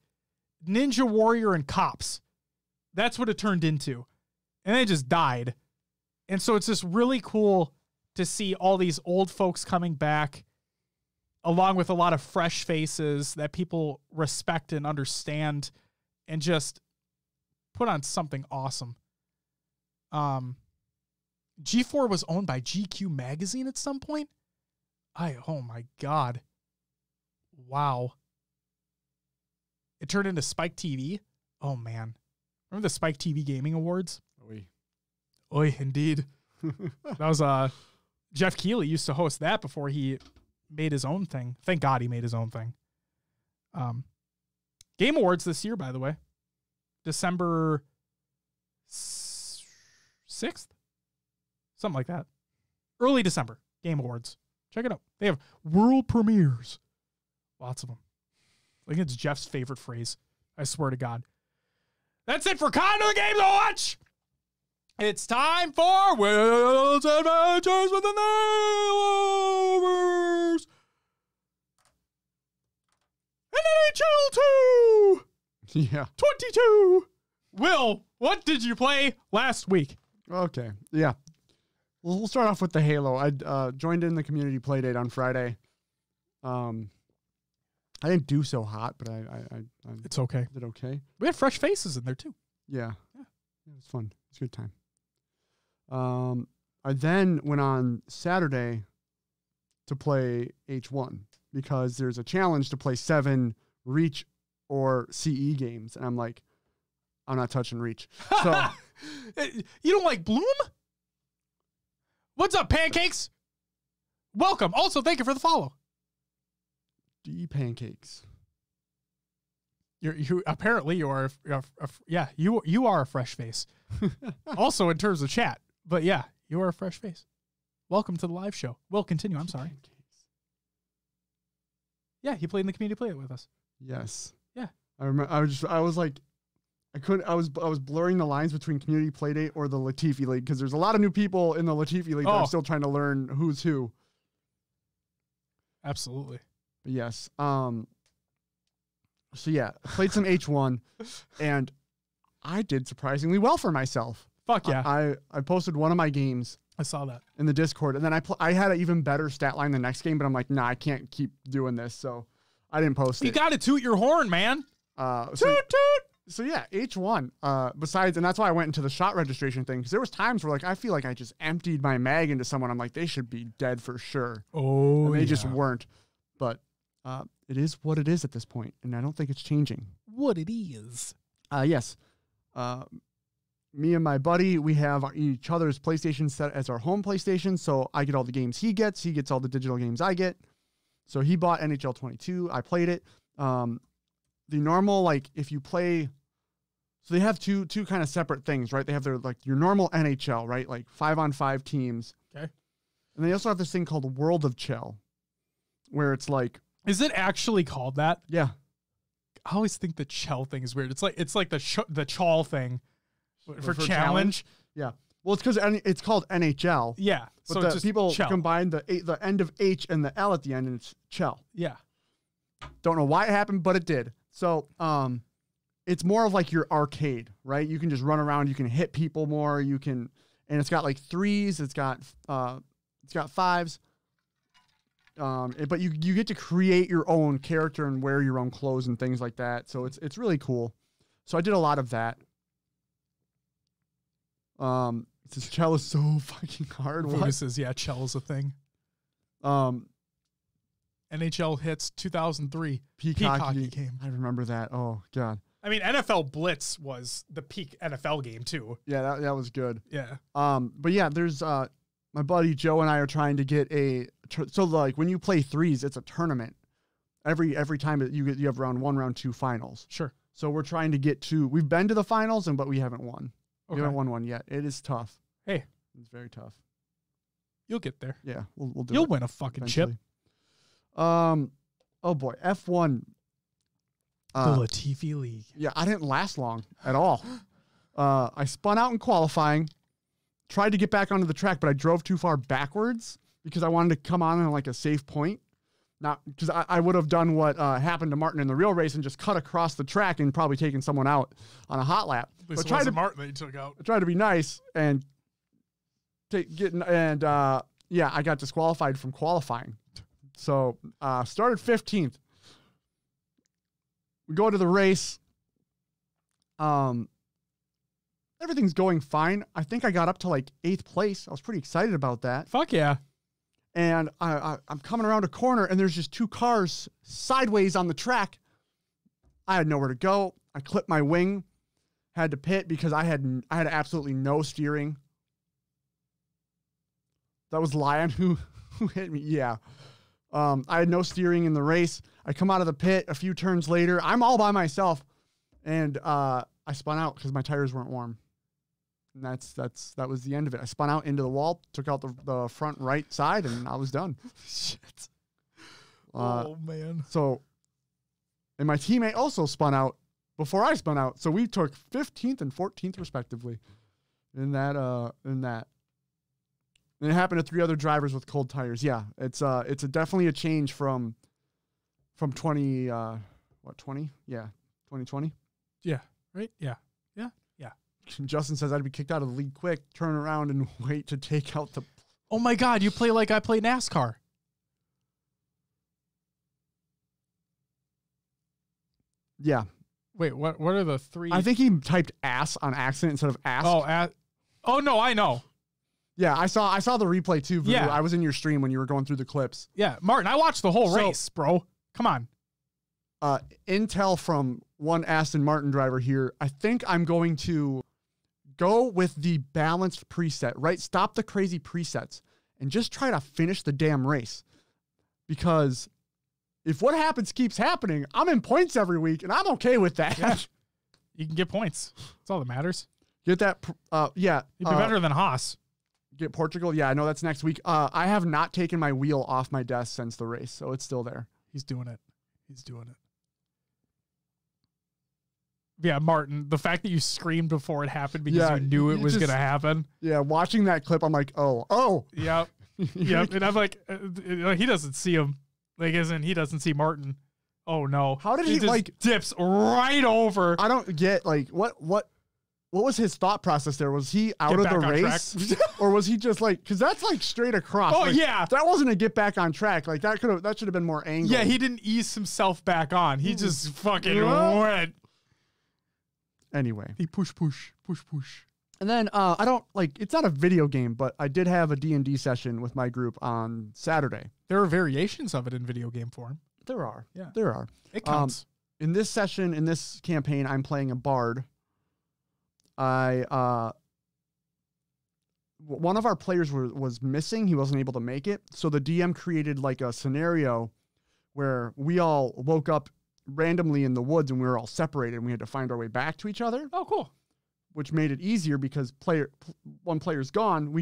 Speaker 1: Ninja Warrior and Cops. That's what it turned into, and it just died. And so it's just really cool to see all these old folks coming back, along with a lot of fresh faces that people respect and understand, and just put on something awesome. G4 was owned by GQ magazine at some point. Oh my God. Wow. It turned into Spike TV. Oh man. Remember the Spike TV Gaming Awards? Oy, indeed. That was Jeff Keighley used to host that before he made his own thing. Thank God he made his own thing. Game Awards this year, by the way. December 6th? Something like that. Early December. Game Awards. Check it out. They have world premieres. Lots of them. I think it's Jeff's favorite phrase. I swear to God. That's it for Content of the Game to Watch. It's time for Will's Adventures with the Nailovers. NHL 2.
Speaker 2: Yeah.
Speaker 1: 22. Will, what did you play last week?
Speaker 2: Okay. Yeah. We'll start off with the Halo. I joined in the community playdate on Friday. I didn't do so hot, but I
Speaker 1: It's okay.
Speaker 2: did okay.
Speaker 1: We had fresh faces in there too.
Speaker 2: Yeah. It was fun. It was a good time. I then went on Saturday to play H1 because there's a challenge to play 7 Reach or CE games. And I'm like, I'm not touching Reach. So
Speaker 1: you don't like Bloom? What's up, pancakes? Welcome. Also, thank you for the follow.
Speaker 2: D pancakes.
Speaker 1: You apparently you are you are a fresh face. Also in terms of chat, but yeah, you are a fresh face. Welcome to the live show. We'll continue. I'm sorry.
Speaker 2: Pancakes.
Speaker 1: Yeah, he played in the community play with us.
Speaker 2: Yes.
Speaker 1: Yeah.
Speaker 2: I remember. I was blurring the lines between community playdate or the Latifi League because there's a lot of new people in the Latifi League that are still trying to learn who's who.
Speaker 1: Absolutely.
Speaker 2: But yes. So yeah, I played some H1 and I did surprisingly well for myself.
Speaker 1: Fuck yeah.
Speaker 2: I posted one of my games.
Speaker 1: I saw that
Speaker 2: in the Discord, and then I had an even better stat line the next game, but I'm like, nah, I can't keep doing this, so I didn't post it.
Speaker 1: You got to toot your horn, man.
Speaker 2: Toot
Speaker 1: toot.
Speaker 2: So yeah, H1. Besides, and that's why I went into the shot registration thing because there was times where like I feel like I just emptied my mag into someone. I'm like, they should be dead for sure.
Speaker 1: Oh,
Speaker 2: and they just weren't. But it is what it is at this point, and I don't think it's changing.
Speaker 1: What it is.
Speaker 2: Yes. Me and my buddy, we have each other's PlayStation set as our home PlayStation, so I get all the games he gets all the digital games I get. So he bought NHL 22, I played it. The normal, like, if you play, so they have two kind of separate things, right? They have their, like, your normal NHL, right? Like 5-on-5 teams.
Speaker 1: Okay.
Speaker 2: And they also have this thing called World of Chell, where it's like.
Speaker 1: Is it actually called that?
Speaker 2: Yeah.
Speaker 1: I always think the Chell thing is weird. It's like the Chawl thing. For challenge?
Speaker 2: Yeah. Well, it's because it's called NHL.
Speaker 1: Yeah.
Speaker 2: But
Speaker 1: so
Speaker 2: the
Speaker 1: just
Speaker 2: people
Speaker 1: Chell.
Speaker 2: combine the end of H and the L at the end, and it's Chell.
Speaker 1: Yeah.
Speaker 2: Don't know why it happened, but it did. So it's more of like your arcade, right? You can just run around. You can hit people more. You can, and it's got like 3s. It's got 5s. But you get to create your own character and wear your own clothes and things like that. So it's really cool. So I did a lot of that. This Chell is so fucking hard.
Speaker 1: Voodoo says, yeah, Chell is a thing. NHL hits 2003. Peak hockey game.
Speaker 2: I remember that. Oh, God.
Speaker 1: I mean, NFL Blitz was the peak NFL game, too.
Speaker 2: Yeah, that was good.
Speaker 1: Yeah.
Speaker 2: But yeah, there's my buddy Joe and I are trying to get so like when you play 3s, it's a tournament. Every time you have round 1, round 2 finals.
Speaker 1: Sure.
Speaker 2: So we're trying to get to. We've been to the finals, but we haven't won.
Speaker 1: Okay.
Speaker 2: We haven't won one yet. It is tough.
Speaker 1: Hey,
Speaker 2: it's very tough.
Speaker 1: You'll get there.
Speaker 2: Yeah, we'll do.
Speaker 1: You'll
Speaker 2: it
Speaker 1: win a fucking
Speaker 2: eventually.
Speaker 1: chip.
Speaker 2: Oh boy, F1.
Speaker 1: The Latifi League.
Speaker 2: Yeah, I didn't last long at all. I spun out in qualifying, tried to get back onto the track, but I drove too far backwards because I wanted to come on like a safe point. Not because I would have done what happened to Martin in the real race and just cut across the track and probably taken someone out on a hot lap.
Speaker 1: At least it wasn't Martin that you took out.
Speaker 2: I tried to be nice and I got disqualified from qualifying. So started 15th. We go to the race. Everything's going fine. I think I got up to like 8th place. I was pretty excited about that.
Speaker 1: Fuck yeah.
Speaker 2: And I'm coming around a corner, and there's just 2 cars sideways on the track. I had nowhere to go. I clipped my wing, had to pit because I had absolutely no steering. That was Lion who hit me. Yeah. I had no steering in the race. I come out of the pit a few turns later. I'm all by myself, and I spun out because my tires weren't warm. And that was the end of it. I spun out into the wall, took out the front right side, and I was done.
Speaker 1: Shit. Oh, man.
Speaker 2: So, and my teammate also spun out before I spun out. So we took 15th and 14th respectively in that. And it happened to 3 other drivers with cold tires. Yeah, it's definitely a change from 20, 20? Yeah, 2020.
Speaker 1: Yeah, right? Yeah.
Speaker 2: Justin says I'd be kicked out of the league quick, turn around and wait to take out the.
Speaker 1: Oh my God, you play like I play NASCAR.
Speaker 2: Yeah.
Speaker 1: Wait, what are the three?
Speaker 2: I think he typed ass on accident instead of ass.
Speaker 1: Oh, no, I know.
Speaker 2: Yeah, I saw the replay too. Voodoo.
Speaker 1: Yeah.
Speaker 2: I was in your stream when you were going through the clips.
Speaker 1: Yeah, Martin, I watched the whole race, bro. Come on.
Speaker 2: Intel from one Aston Martin driver here. I think I'm going to go with the balanced preset, right? Stop the crazy presets and just try to finish the damn race. Because if what happens keeps happening, I'm in points every week, and I'm okay with that.
Speaker 1: Yeah. You can get points. That's all that matters.
Speaker 2: Get that, yeah.
Speaker 1: You'd be better than Haas.
Speaker 2: Get Portugal. Yeah, I know that's next week. I have not taken my wheel off my desk since the race, so it's still there.
Speaker 1: He's doing it. Yeah, Martin, the fact that you screamed before it happened because you knew it was going to happen.
Speaker 2: Yeah, watching that clip, I'm like, oh.
Speaker 1: Yep. Yep. And I'm like, he doesn't see him. Like, he doesn't see Martin. Oh, no.
Speaker 2: How did he
Speaker 1: just dips right over?
Speaker 2: I don't get, like, what was his thought process there? Was he out of the race? Or was he just like, because that's like straight across.
Speaker 1: Oh,
Speaker 2: like,
Speaker 1: yeah.
Speaker 2: That wasn't a get back on track. Like, that should have been more angled.
Speaker 1: Yeah, he didn't ease himself back on. He just fucking went.
Speaker 2: Anyway.
Speaker 1: He push.
Speaker 2: And then I don't like, it's not a video game, but I did have a D&D session with my group on Saturday.
Speaker 1: There are variations of it in video game form.
Speaker 2: There are.
Speaker 1: Yeah.
Speaker 2: There are.
Speaker 1: It counts.
Speaker 2: In this session, in this campaign, I'm playing a bard. One of our players was missing. He wasn't able to make it. So the DM created like a scenario where we all woke up randomly in the woods and we were all separated and we had to find our way back to each other.
Speaker 1: Oh, cool.
Speaker 2: Which made it easier because one player's gone.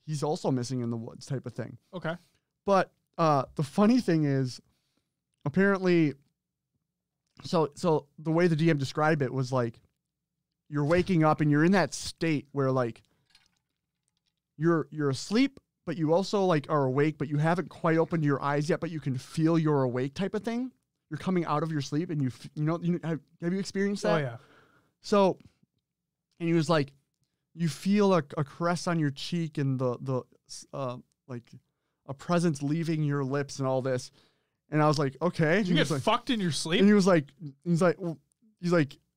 Speaker 2: He's also missing in the woods type of thing.
Speaker 1: Okay.
Speaker 2: But the funny thing is, apparently, so the way the DM described it was like, you're waking up and you're in that state where like you're asleep, but you also like are awake, but you haven't quite opened your eyes yet, but you can feel you're awake type of thing. You're coming out of your sleep and have you experienced that?
Speaker 1: Oh yeah.
Speaker 2: So, and he was like, you feel a caress on your cheek and the like a presence leaving your lips and all this. And I was like, okay.
Speaker 1: Did you get fucked in your sleep?
Speaker 2: And he's like,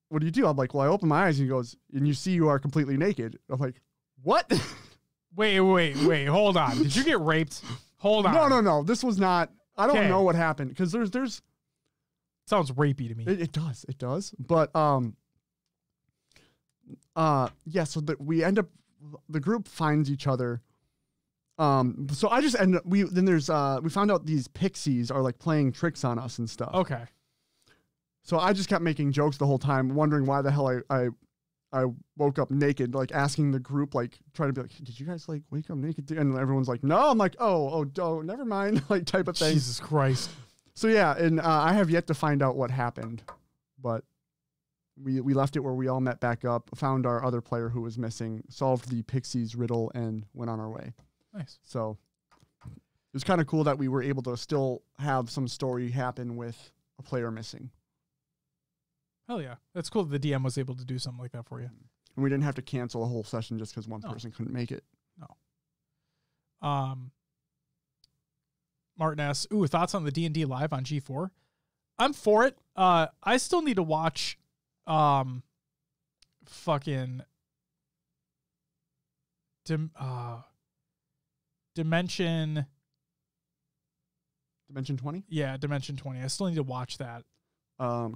Speaker 2: what do you do? I'm like, well, I open my eyes and he goes, and you see you are completely naked. I'm like, what?
Speaker 1: Wait, hold on. Did you get raped? Hold on.
Speaker 2: No. This was not, I don't know what happened. Cause there's
Speaker 1: sounds rapey to me.
Speaker 2: It does. But, yeah, so we end up, the group finds each other. So I just end up, we found out these pixies are like playing tricks on us and stuff.
Speaker 1: Okay.
Speaker 2: So I just kept making jokes the whole time, wondering why the hell I woke up naked, like asking the group, like trying to be like, did you guys like wake up naked? And everyone's like, no. I'm like, oh, never mind, like type of thing.
Speaker 1: Jesus Christ.
Speaker 2: So yeah, and I have yet to find out what happened, but we left it where we all met back up, found our other player who was missing, solved the Pixies riddle, and went on our way.
Speaker 1: Nice.
Speaker 2: So it was kind of cool that we were able to still have some story happen with a player missing.
Speaker 1: Hell yeah. That's cool that the DM was able to do something like that for you.
Speaker 2: And we didn't have to cancel the whole session just because one person couldn't make it.
Speaker 1: No. Martin asks, ooh, thoughts on the D&D live on G4? I'm for it. I still need to watch fucking Dimension
Speaker 2: 20?
Speaker 1: Yeah, Dimension 20. I still need to watch that.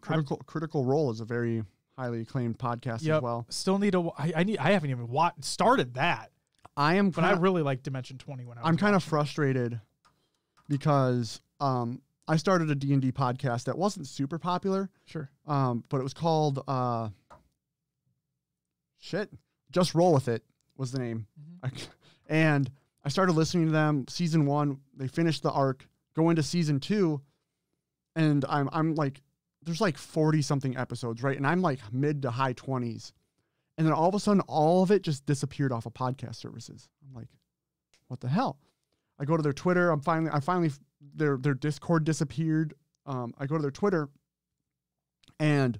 Speaker 2: Critical Role is a very highly acclaimed podcast as well.
Speaker 1: Still need to. I haven't even started that.
Speaker 2: I
Speaker 1: really like Dimension 20 when
Speaker 2: I'm kind of frustrated because I started a D&D podcast that wasn't super popular.
Speaker 1: Sure.
Speaker 2: But it was called Just Roll With It was the name. Mm-hmm. And I started listening to them. Season 1, they finished the arc, go into season 2, and I'm like, there's like 40 something episodes, right? And I'm like mid to high 20s. And then all of a sudden, all of it just disappeared off of podcast services. I'm like, what the hell? I go to their Twitter. Their Discord disappeared. I go to their Twitter and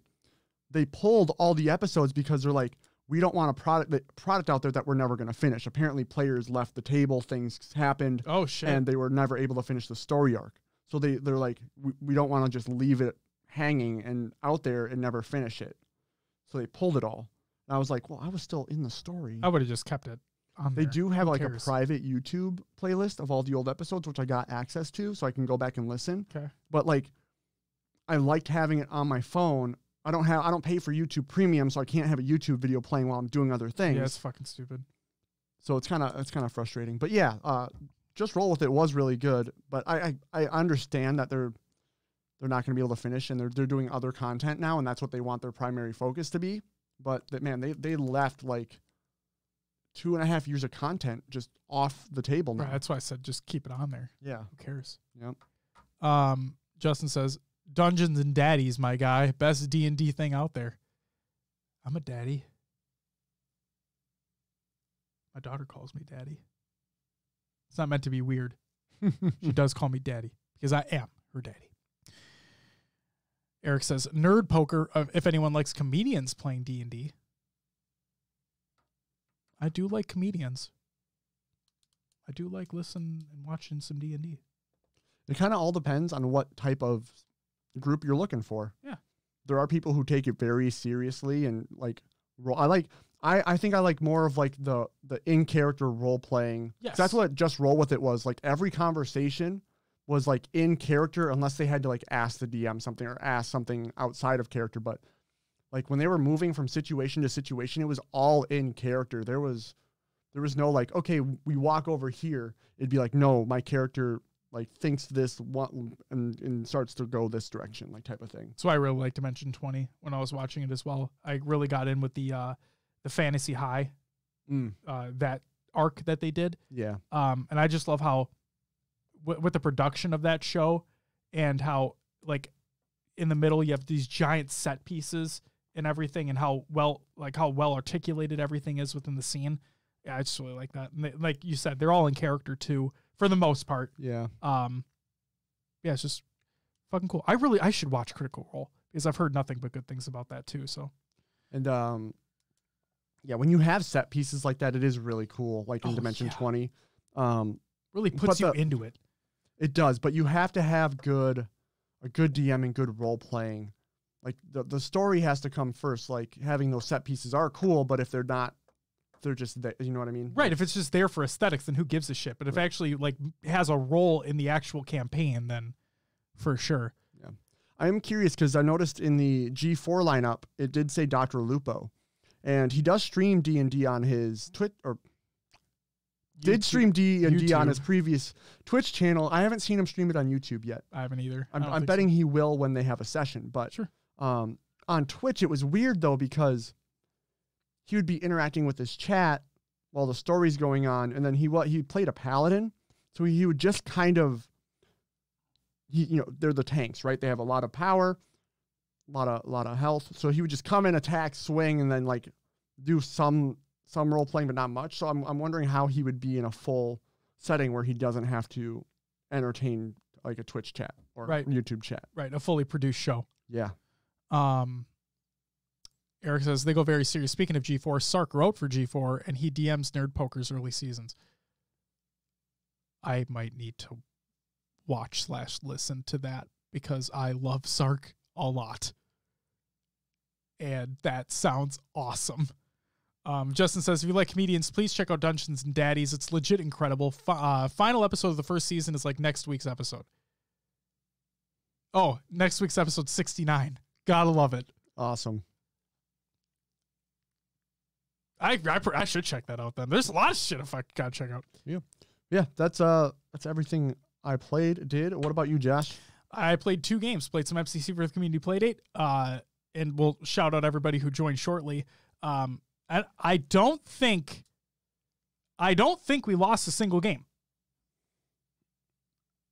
Speaker 2: they pulled all the episodes because they're like, we don't want a product out there that we're never going to finish. Apparently players left the table, things happened.
Speaker 1: Oh shit.
Speaker 2: And they were never able to finish the story arc. So they're like, we don't want to just leave it hanging and out there and never finish it. So they pulled it all. And I was like, well, I was still in the story.
Speaker 1: I would have just kept it on
Speaker 2: They
Speaker 1: there.
Speaker 2: do have
Speaker 1: Who
Speaker 2: like
Speaker 1: cares?
Speaker 2: a private YouTube playlist of all the old episodes, which I got access to, so I can go back and listen.
Speaker 1: Okay.
Speaker 2: But like, I liked having it on my phone. I don't pay for YouTube Premium, so I can't have a YouTube video playing while I'm doing other things.
Speaker 1: Yeah, it's fucking stupid.
Speaker 2: So it's kind of frustrating. But yeah, Just Roll With It was really good. But I understand that they're not going to be able to finish, and they're doing other content now, and that's what they want their primary focus to be. But man, they left like 2.5 years of content just off the table now.
Speaker 1: Right, that's why I said just keep it on there.
Speaker 2: Yeah.
Speaker 1: Who cares?
Speaker 2: Yep.
Speaker 1: Justin says, Dungeons and Daddies, my guy. Best D&D thing out there. I'm a daddy. My daughter calls me daddy. It's not meant to be weird. She does call me daddy because I am her daddy. Eric says, nerd poker, if anyone likes comedians playing D&D. I do like comedians. I do like listening and watching some D&D.
Speaker 2: It kind of all depends on what type of group you're looking for.
Speaker 1: Yeah.
Speaker 2: There are people who take it very seriously and like I think I like more of like the in-character role playing.
Speaker 1: Yes.
Speaker 2: That's what Just Roll With It was. Like every conversation was like in character unless they had to like ask the DM something or ask something outside of character. But like when they were moving from situation to situation, it was all in character. There was no like, okay, we walk over here. It'd be like, no, my character like thinks this one and starts to go this direction, like type of thing.
Speaker 1: So I really like Dimension 20 when I was watching it as well. I really got in with the Fantasy High, that arc that they did.
Speaker 2: Yeah.
Speaker 1: And I just love how with the production of that show and how like in the middle you have these giant set pieces and everything and how well articulated everything is within the scene. Yeah, I just really like that. And like you said, they're all in character too, for the most part.
Speaker 2: Yeah.
Speaker 1: Yeah, it's just fucking cool. I should watch Critical Role because I've heard nothing but good things about that too. So,
Speaker 2: and yeah, when you have set pieces like that, it is really cool. Like in Dimension 20,
Speaker 1: really puts you into it.
Speaker 2: It does, but you have to have a good DM and good role playing. Like the story has to come first. Like having those set pieces are cool, but if they're not, they're just there, you know what I mean?
Speaker 1: Right. If it's just there for aesthetics, then who gives a shit? But if it actually like has a role in the actual campaign, then for sure.
Speaker 2: Yeah. I am curious because I noticed in the G4 lineup, it did say Dr. Lupo, and he does stream D&D on his Twitch or did stream D&D on his previous Twitch channel. I haven't seen him stream it on YouTube yet.
Speaker 1: I haven't either.
Speaker 2: I'm betting he will when they have a session, but
Speaker 1: sure.
Speaker 2: On Twitch, it was weird though, because he would be interacting with his chat while the story's going on. And then he played a paladin. So he would just kind of, they're the tanks, right? They have a lot of power, a lot of health. So he would just come in, attack, swing, and then like do some role playing, but not much. So I'm wondering how he would be in a full setting where he doesn't have to entertain like a Twitch chat or YouTube chat.
Speaker 1: Right. A fully produced show.
Speaker 2: Yeah.
Speaker 1: Eric says they go very serious. Speaking of G4, Sark wrote for G4 and he DMs Nerd Poker's early seasons. I might need to watch/listen to that because I love Sark a lot. And that sounds awesome. Justin says, if you like comedians, please check out Dungeons and Daddies. It's legit incredible. Final episode of the first season is like next week's episode. Oh, next week's episode 69. Gotta love it.
Speaker 2: Awesome.
Speaker 1: I should check that out then. There's a lot of shit if I gotta check out.
Speaker 2: Yeah. That's everything I did. What about you, Josh?
Speaker 1: I played 2 games. Played some MCC for the community playdate. And we'll shout out everybody who joined shortly. And I don't think we lost a single game.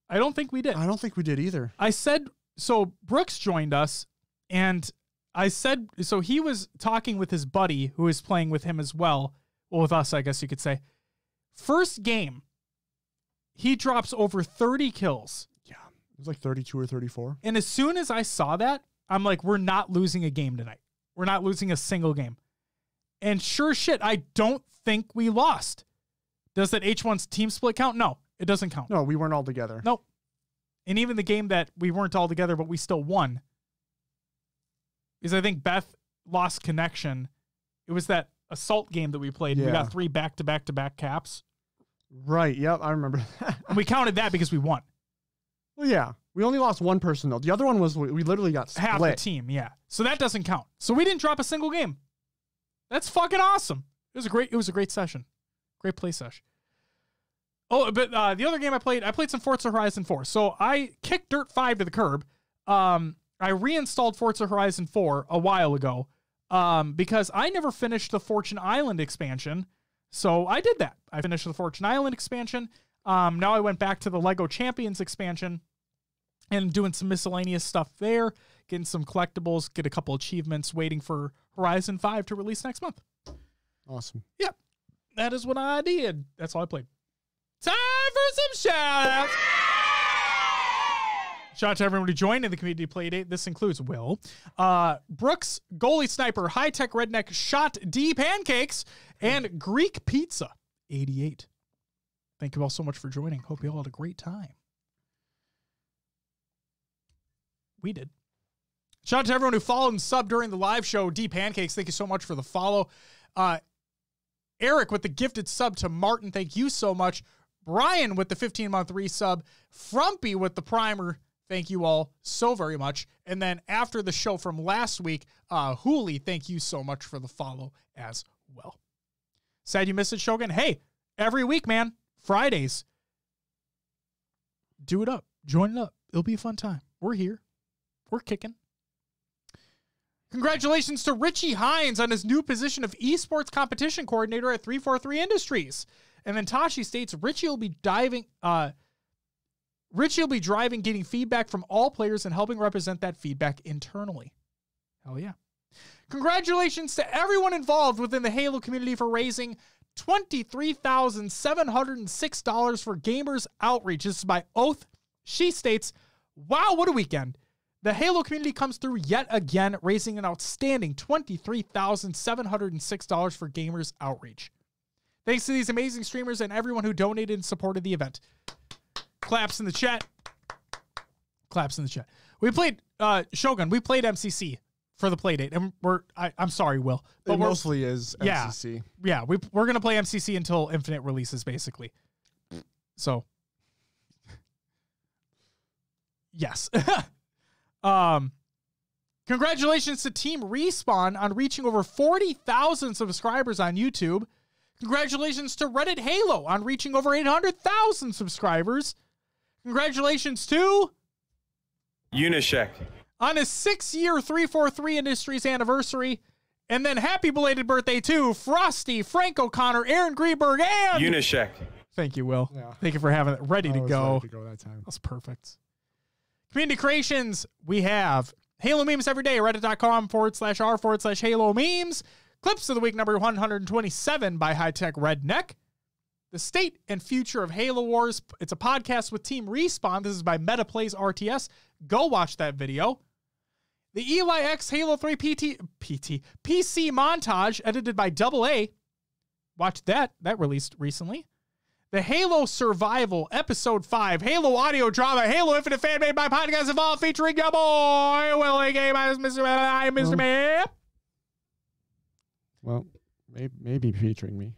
Speaker 1: I don't think we did.
Speaker 2: I don't think we did either.
Speaker 1: I said, so Brooks joined us and I said, so he was talking with his buddy who was playing with him as well. Well, with us, I guess you could say. First game, he drops over 30 kills.
Speaker 2: Yeah. It was like 32 or 34.
Speaker 1: And as soon as I saw that, I'm like, we're not losing a game tonight. We're not losing a single game. And sure shit, I don't think we lost. Does that H1's team split count? No, it doesn't count.
Speaker 2: No, we weren't all together.
Speaker 1: Nope. And even the game that we weren't all together, but we still won, because I think Beth lost connection. It was that assault game that we played.
Speaker 2: Yeah.
Speaker 1: We got 3 back-to-back-to-back caps.
Speaker 2: Right. Yep. I remember that.
Speaker 1: And we counted that because we won.
Speaker 2: Well, yeah. We only lost one person, though. The other one was we literally got split.
Speaker 1: Half the team, yeah. So that doesn't count. So we didn't drop a single game. That's fucking awesome. It was a great session. Great play session. Oh, but the other game I played some Forza Horizon 4. So I kicked Dirt 5 to the curb. I reinstalled Forza Horizon 4 a while ago because I never finished the Fortune Island expansion. So I did that. I finished the Fortune Island expansion. Now I went back to the Lego Champions expansion and doing some miscellaneous stuff there, getting some collectibles, get a couple achievements, waiting for Horizon 5 to release next month.
Speaker 2: Awesome.
Speaker 1: Yep. That is what I did. That's all I played. Time for some shout-outs. Shout out to everyone who joined in the community play date. This includes Will, Brooks, Goalie Sniper, High Tech Redneck, Shot D Pancakes, and Greek Pizza 88. Thank you all so much for joining. Hope you all had a great time. We did. Shout out to everyone who followed and subbed during the live show. D Pancakes, thank you so much for the follow. Eric with the gifted sub to Martin, thank you so much. Brian with the 15-month resub. Frumpy with the primer. Thank you all so very much. And then after the show from last week, Hooli, thank you so much for the follow as well. Sad you missed it, Shogun. Hey, every week, man, Fridays, do it up. Join it up. It'll be a fun time. We're here. We're kicking. Congratulations to Richie Hines on his new position of esports competition coordinator at 343 Industries. And then Tashi states Richie will be driving, getting feedback from all players and helping represent that feedback internally. Hell yeah. Congratulations to everyone involved within the Halo community for raising $23,706 for Gamers Outreach. This is by Oath. She states, wow, what a weekend. The Halo community comes through yet again, raising an outstanding $23,706 for Gamers Outreach. Thanks to these amazing streamers and everyone who donated and supported the event. Claps in the chat. Claps in the chat. We played Shogun. We played MCC for the play date, and I'm sorry, Will, but
Speaker 2: it mostly is MCC.
Speaker 1: Yeah, we're gonna play MCC until Infinite releases, basically. So, yes. Congratulations to Team Respawn on reaching over 40,000 subscribers on YouTube. Congratulations to Reddit Halo on reaching over 800,000 subscribers. Congratulations to
Speaker 3: Unishek
Speaker 1: on his 6-year 343 Industries anniversary. And then happy belated birthday to Frosty, Frank O'Connor, Aaron Greenberg, and
Speaker 3: Unishek.
Speaker 1: Thank you, Will.
Speaker 2: Yeah.
Speaker 1: Thank you for having it ready to go.
Speaker 2: Ready to go that time.
Speaker 1: That's perfect. Community creations, we have Halo Memes every day, reddit.com/r/Halo Memes. Clips of the week number 127 by High Tech Redneck. The State and Future of Halo Wars. It's a podcast with Team Respawn. This is by MetaPlays RTS. Go watch that video. The Eli X Halo 3 PC montage edited by AA. Watch that. That released recently. The Halo Survival Episode 5, Halo Audio Drama, Halo Infinite Fan Made by Podcast Evolved, featuring your boy, Willie Game, Mr. Map.
Speaker 2: Well, maybe featuring me.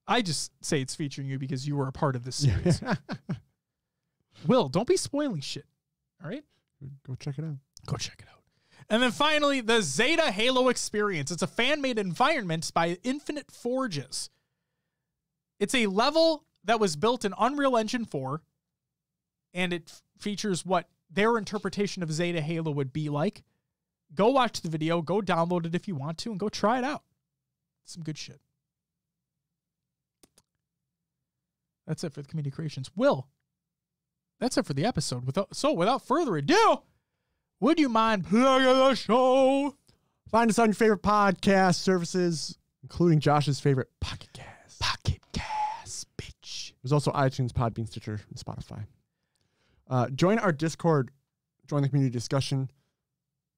Speaker 1: I just say it's featuring you because you were a part of this series. Will, don't be spoiling shit. All right?
Speaker 2: Go check it out.
Speaker 1: Go check it out. And then finally, the Zeta Halo Experience. It's a fan-made environment by Infinite Forges. It's a level that was built in Unreal Engine 4, and it features what their interpretation of Zeta Halo would be like. Go watch the video, go download it if you want to, and go try it out. Some good shit. That's it for the community creations. Will, that's it for the episode. Without further ado, would you mind plugging the show?
Speaker 2: Find us on your favorite podcast services, including Josh's favorite Pocket Cast.
Speaker 1: Pocket Cast, bitch.
Speaker 2: There's also iTunes, Podbean, Stitcher, and Spotify. Join our Discord. Join the community discussion.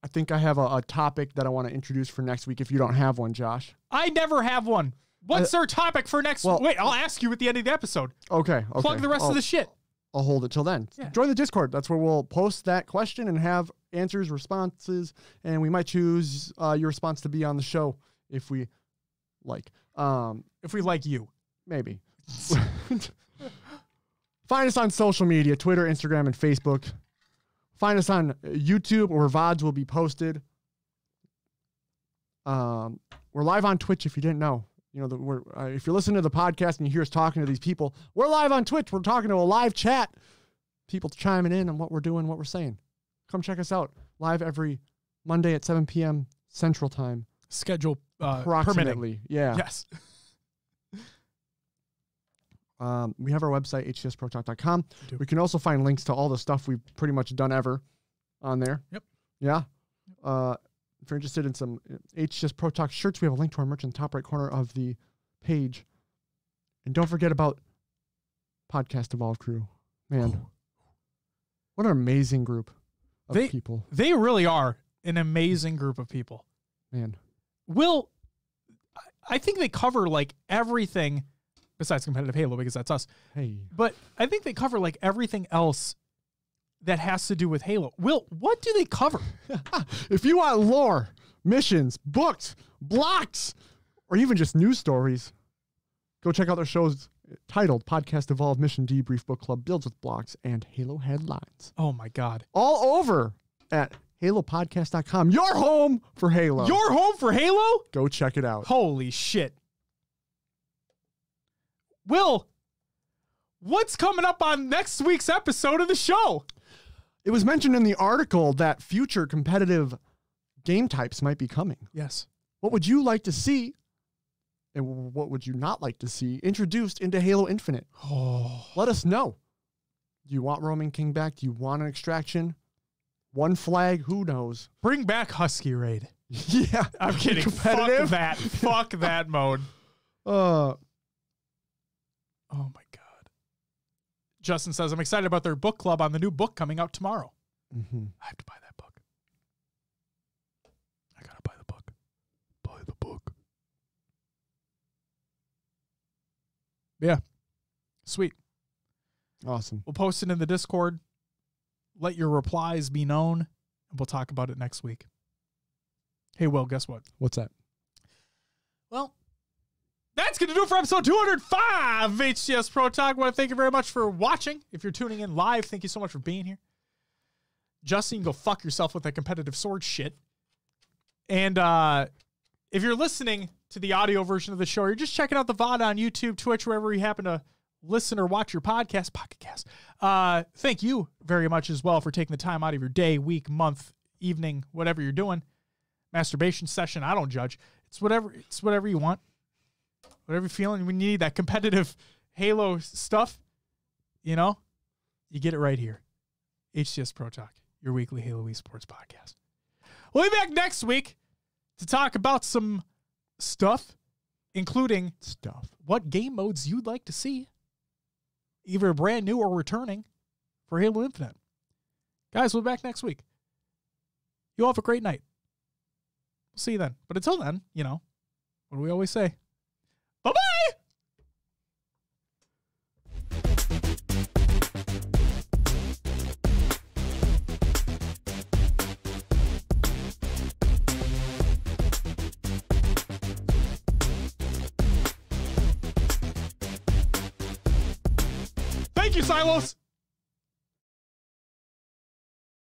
Speaker 2: I think I have a topic that I want to introduce for next week if you don't have one, Josh.
Speaker 1: I never have one. What's our topic for next week? Wait, I'll ask you at the end of the episode.
Speaker 2: Okay.
Speaker 1: Plug the rest of the shit.
Speaker 2: I'll hold it till then.
Speaker 1: Yeah.
Speaker 2: Join the Discord. That's where we'll post that question and have answers, responses, and we might choose your response to be on the show if we like.
Speaker 1: If we like you.
Speaker 2: Maybe. Find us on social media, Twitter, Instagram, and Facebook. Find us on YouTube, where VODs will be posted. We're live on Twitch if you didn't know. You know, if you're listening to the podcast and you hear us talking to these people, we're live on Twitch. We're talking to a live chat. People chiming in on what we're doing, what we're saying. Come check us out. Live every Monday at 7 p.m. Central Time.
Speaker 1: Schedule
Speaker 2: approximately.
Speaker 1: permitting.
Speaker 2: Yeah.
Speaker 1: Yes.
Speaker 2: We have our website, hcsprotalk.com. We can also find links to all the stuff we've pretty much done ever on there.
Speaker 1: Yep.
Speaker 2: Yeah. If you're interested in some HCS Pro Talk shirts, we have a link to our merch in the top right corner of the page. And don't forget about Podcast Evolve Crew. Man, what an amazing group of people.
Speaker 1: They really are an amazing group of people.
Speaker 2: Man.
Speaker 1: Will, I think they cover like everything besides competitive Halo, because that's us.
Speaker 2: Hey.
Speaker 1: But I think they cover like everything else that has to do with Halo. Will, what do they cover?
Speaker 2: If you want lore, missions, books, blocks, or even just news stories, go check out their shows titled Podcast Evolve Mission Debrief Book Club, Builds with Blocks, and Halo Headlines.
Speaker 1: Oh my God.
Speaker 2: All over at HaloPodcast.com. Your home for Halo.
Speaker 1: Your home for Halo?
Speaker 2: Go check it out.
Speaker 1: Holy shit. Will, what's coming up on next week's episode of the show?
Speaker 2: It was mentioned in the article that future competitive game types might be coming.
Speaker 1: Yes.
Speaker 2: What would you like to see, and what would you not like to see introduced into Halo Infinite?
Speaker 1: Oh.
Speaker 2: Let us know. Do you want Roman King back? Do you want an extraction? One flag? Who knows?
Speaker 1: Bring back Husky Raid.
Speaker 2: Yeah.
Speaker 1: I'm kidding.
Speaker 2: Competitive.
Speaker 1: Fuck that. Fuck that mode. Oh my God. Justin says, I'm excited about their book club on the new book coming out tomorrow.
Speaker 2: Mm-hmm.
Speaker 1: I have to buy that book. I gotta buy the book. Buy the book. Yeah. Sweet.
Speaker 2: Awesome.
Speaker 1: We'll post it in the Discord. Let your replies be known, and we'll talk about it next week. Hey, Will, guess what?
Speaker 2: What's that?
Speaker 1: Well, that's going to do it for episode 205 of HCS Pro Talk. I want to thank you very much for watching. If you're tuning in live, thank you so much for being here. Justin, you can go fuck yourself with that competitive sword shit. And if you're listening to the audio version of the show, or you're just checking out the VOD on YouTube, Twitch, wherever you happen to listen or watch your podcast, Pocket Cast, thank you very much as well for taking the time out of your day, week, month, evening, whatever you're doing. Masturbation session, I don't judge. It's whatever you want. Whatever you're feeling, when you need that competitive Halo stuff, you know, you get it right here. HCS Pro Talk, your weekly Halo esports podcast. We'll be back next week to talk about some stuff, including what game modes you'd like to see, either brand new or returning for Halo Infinite. Guys, we'll be back next week. You all have a great night. We'll see you then. But until then, you know, what do we always say? Bye-bye! Thank you, Silos!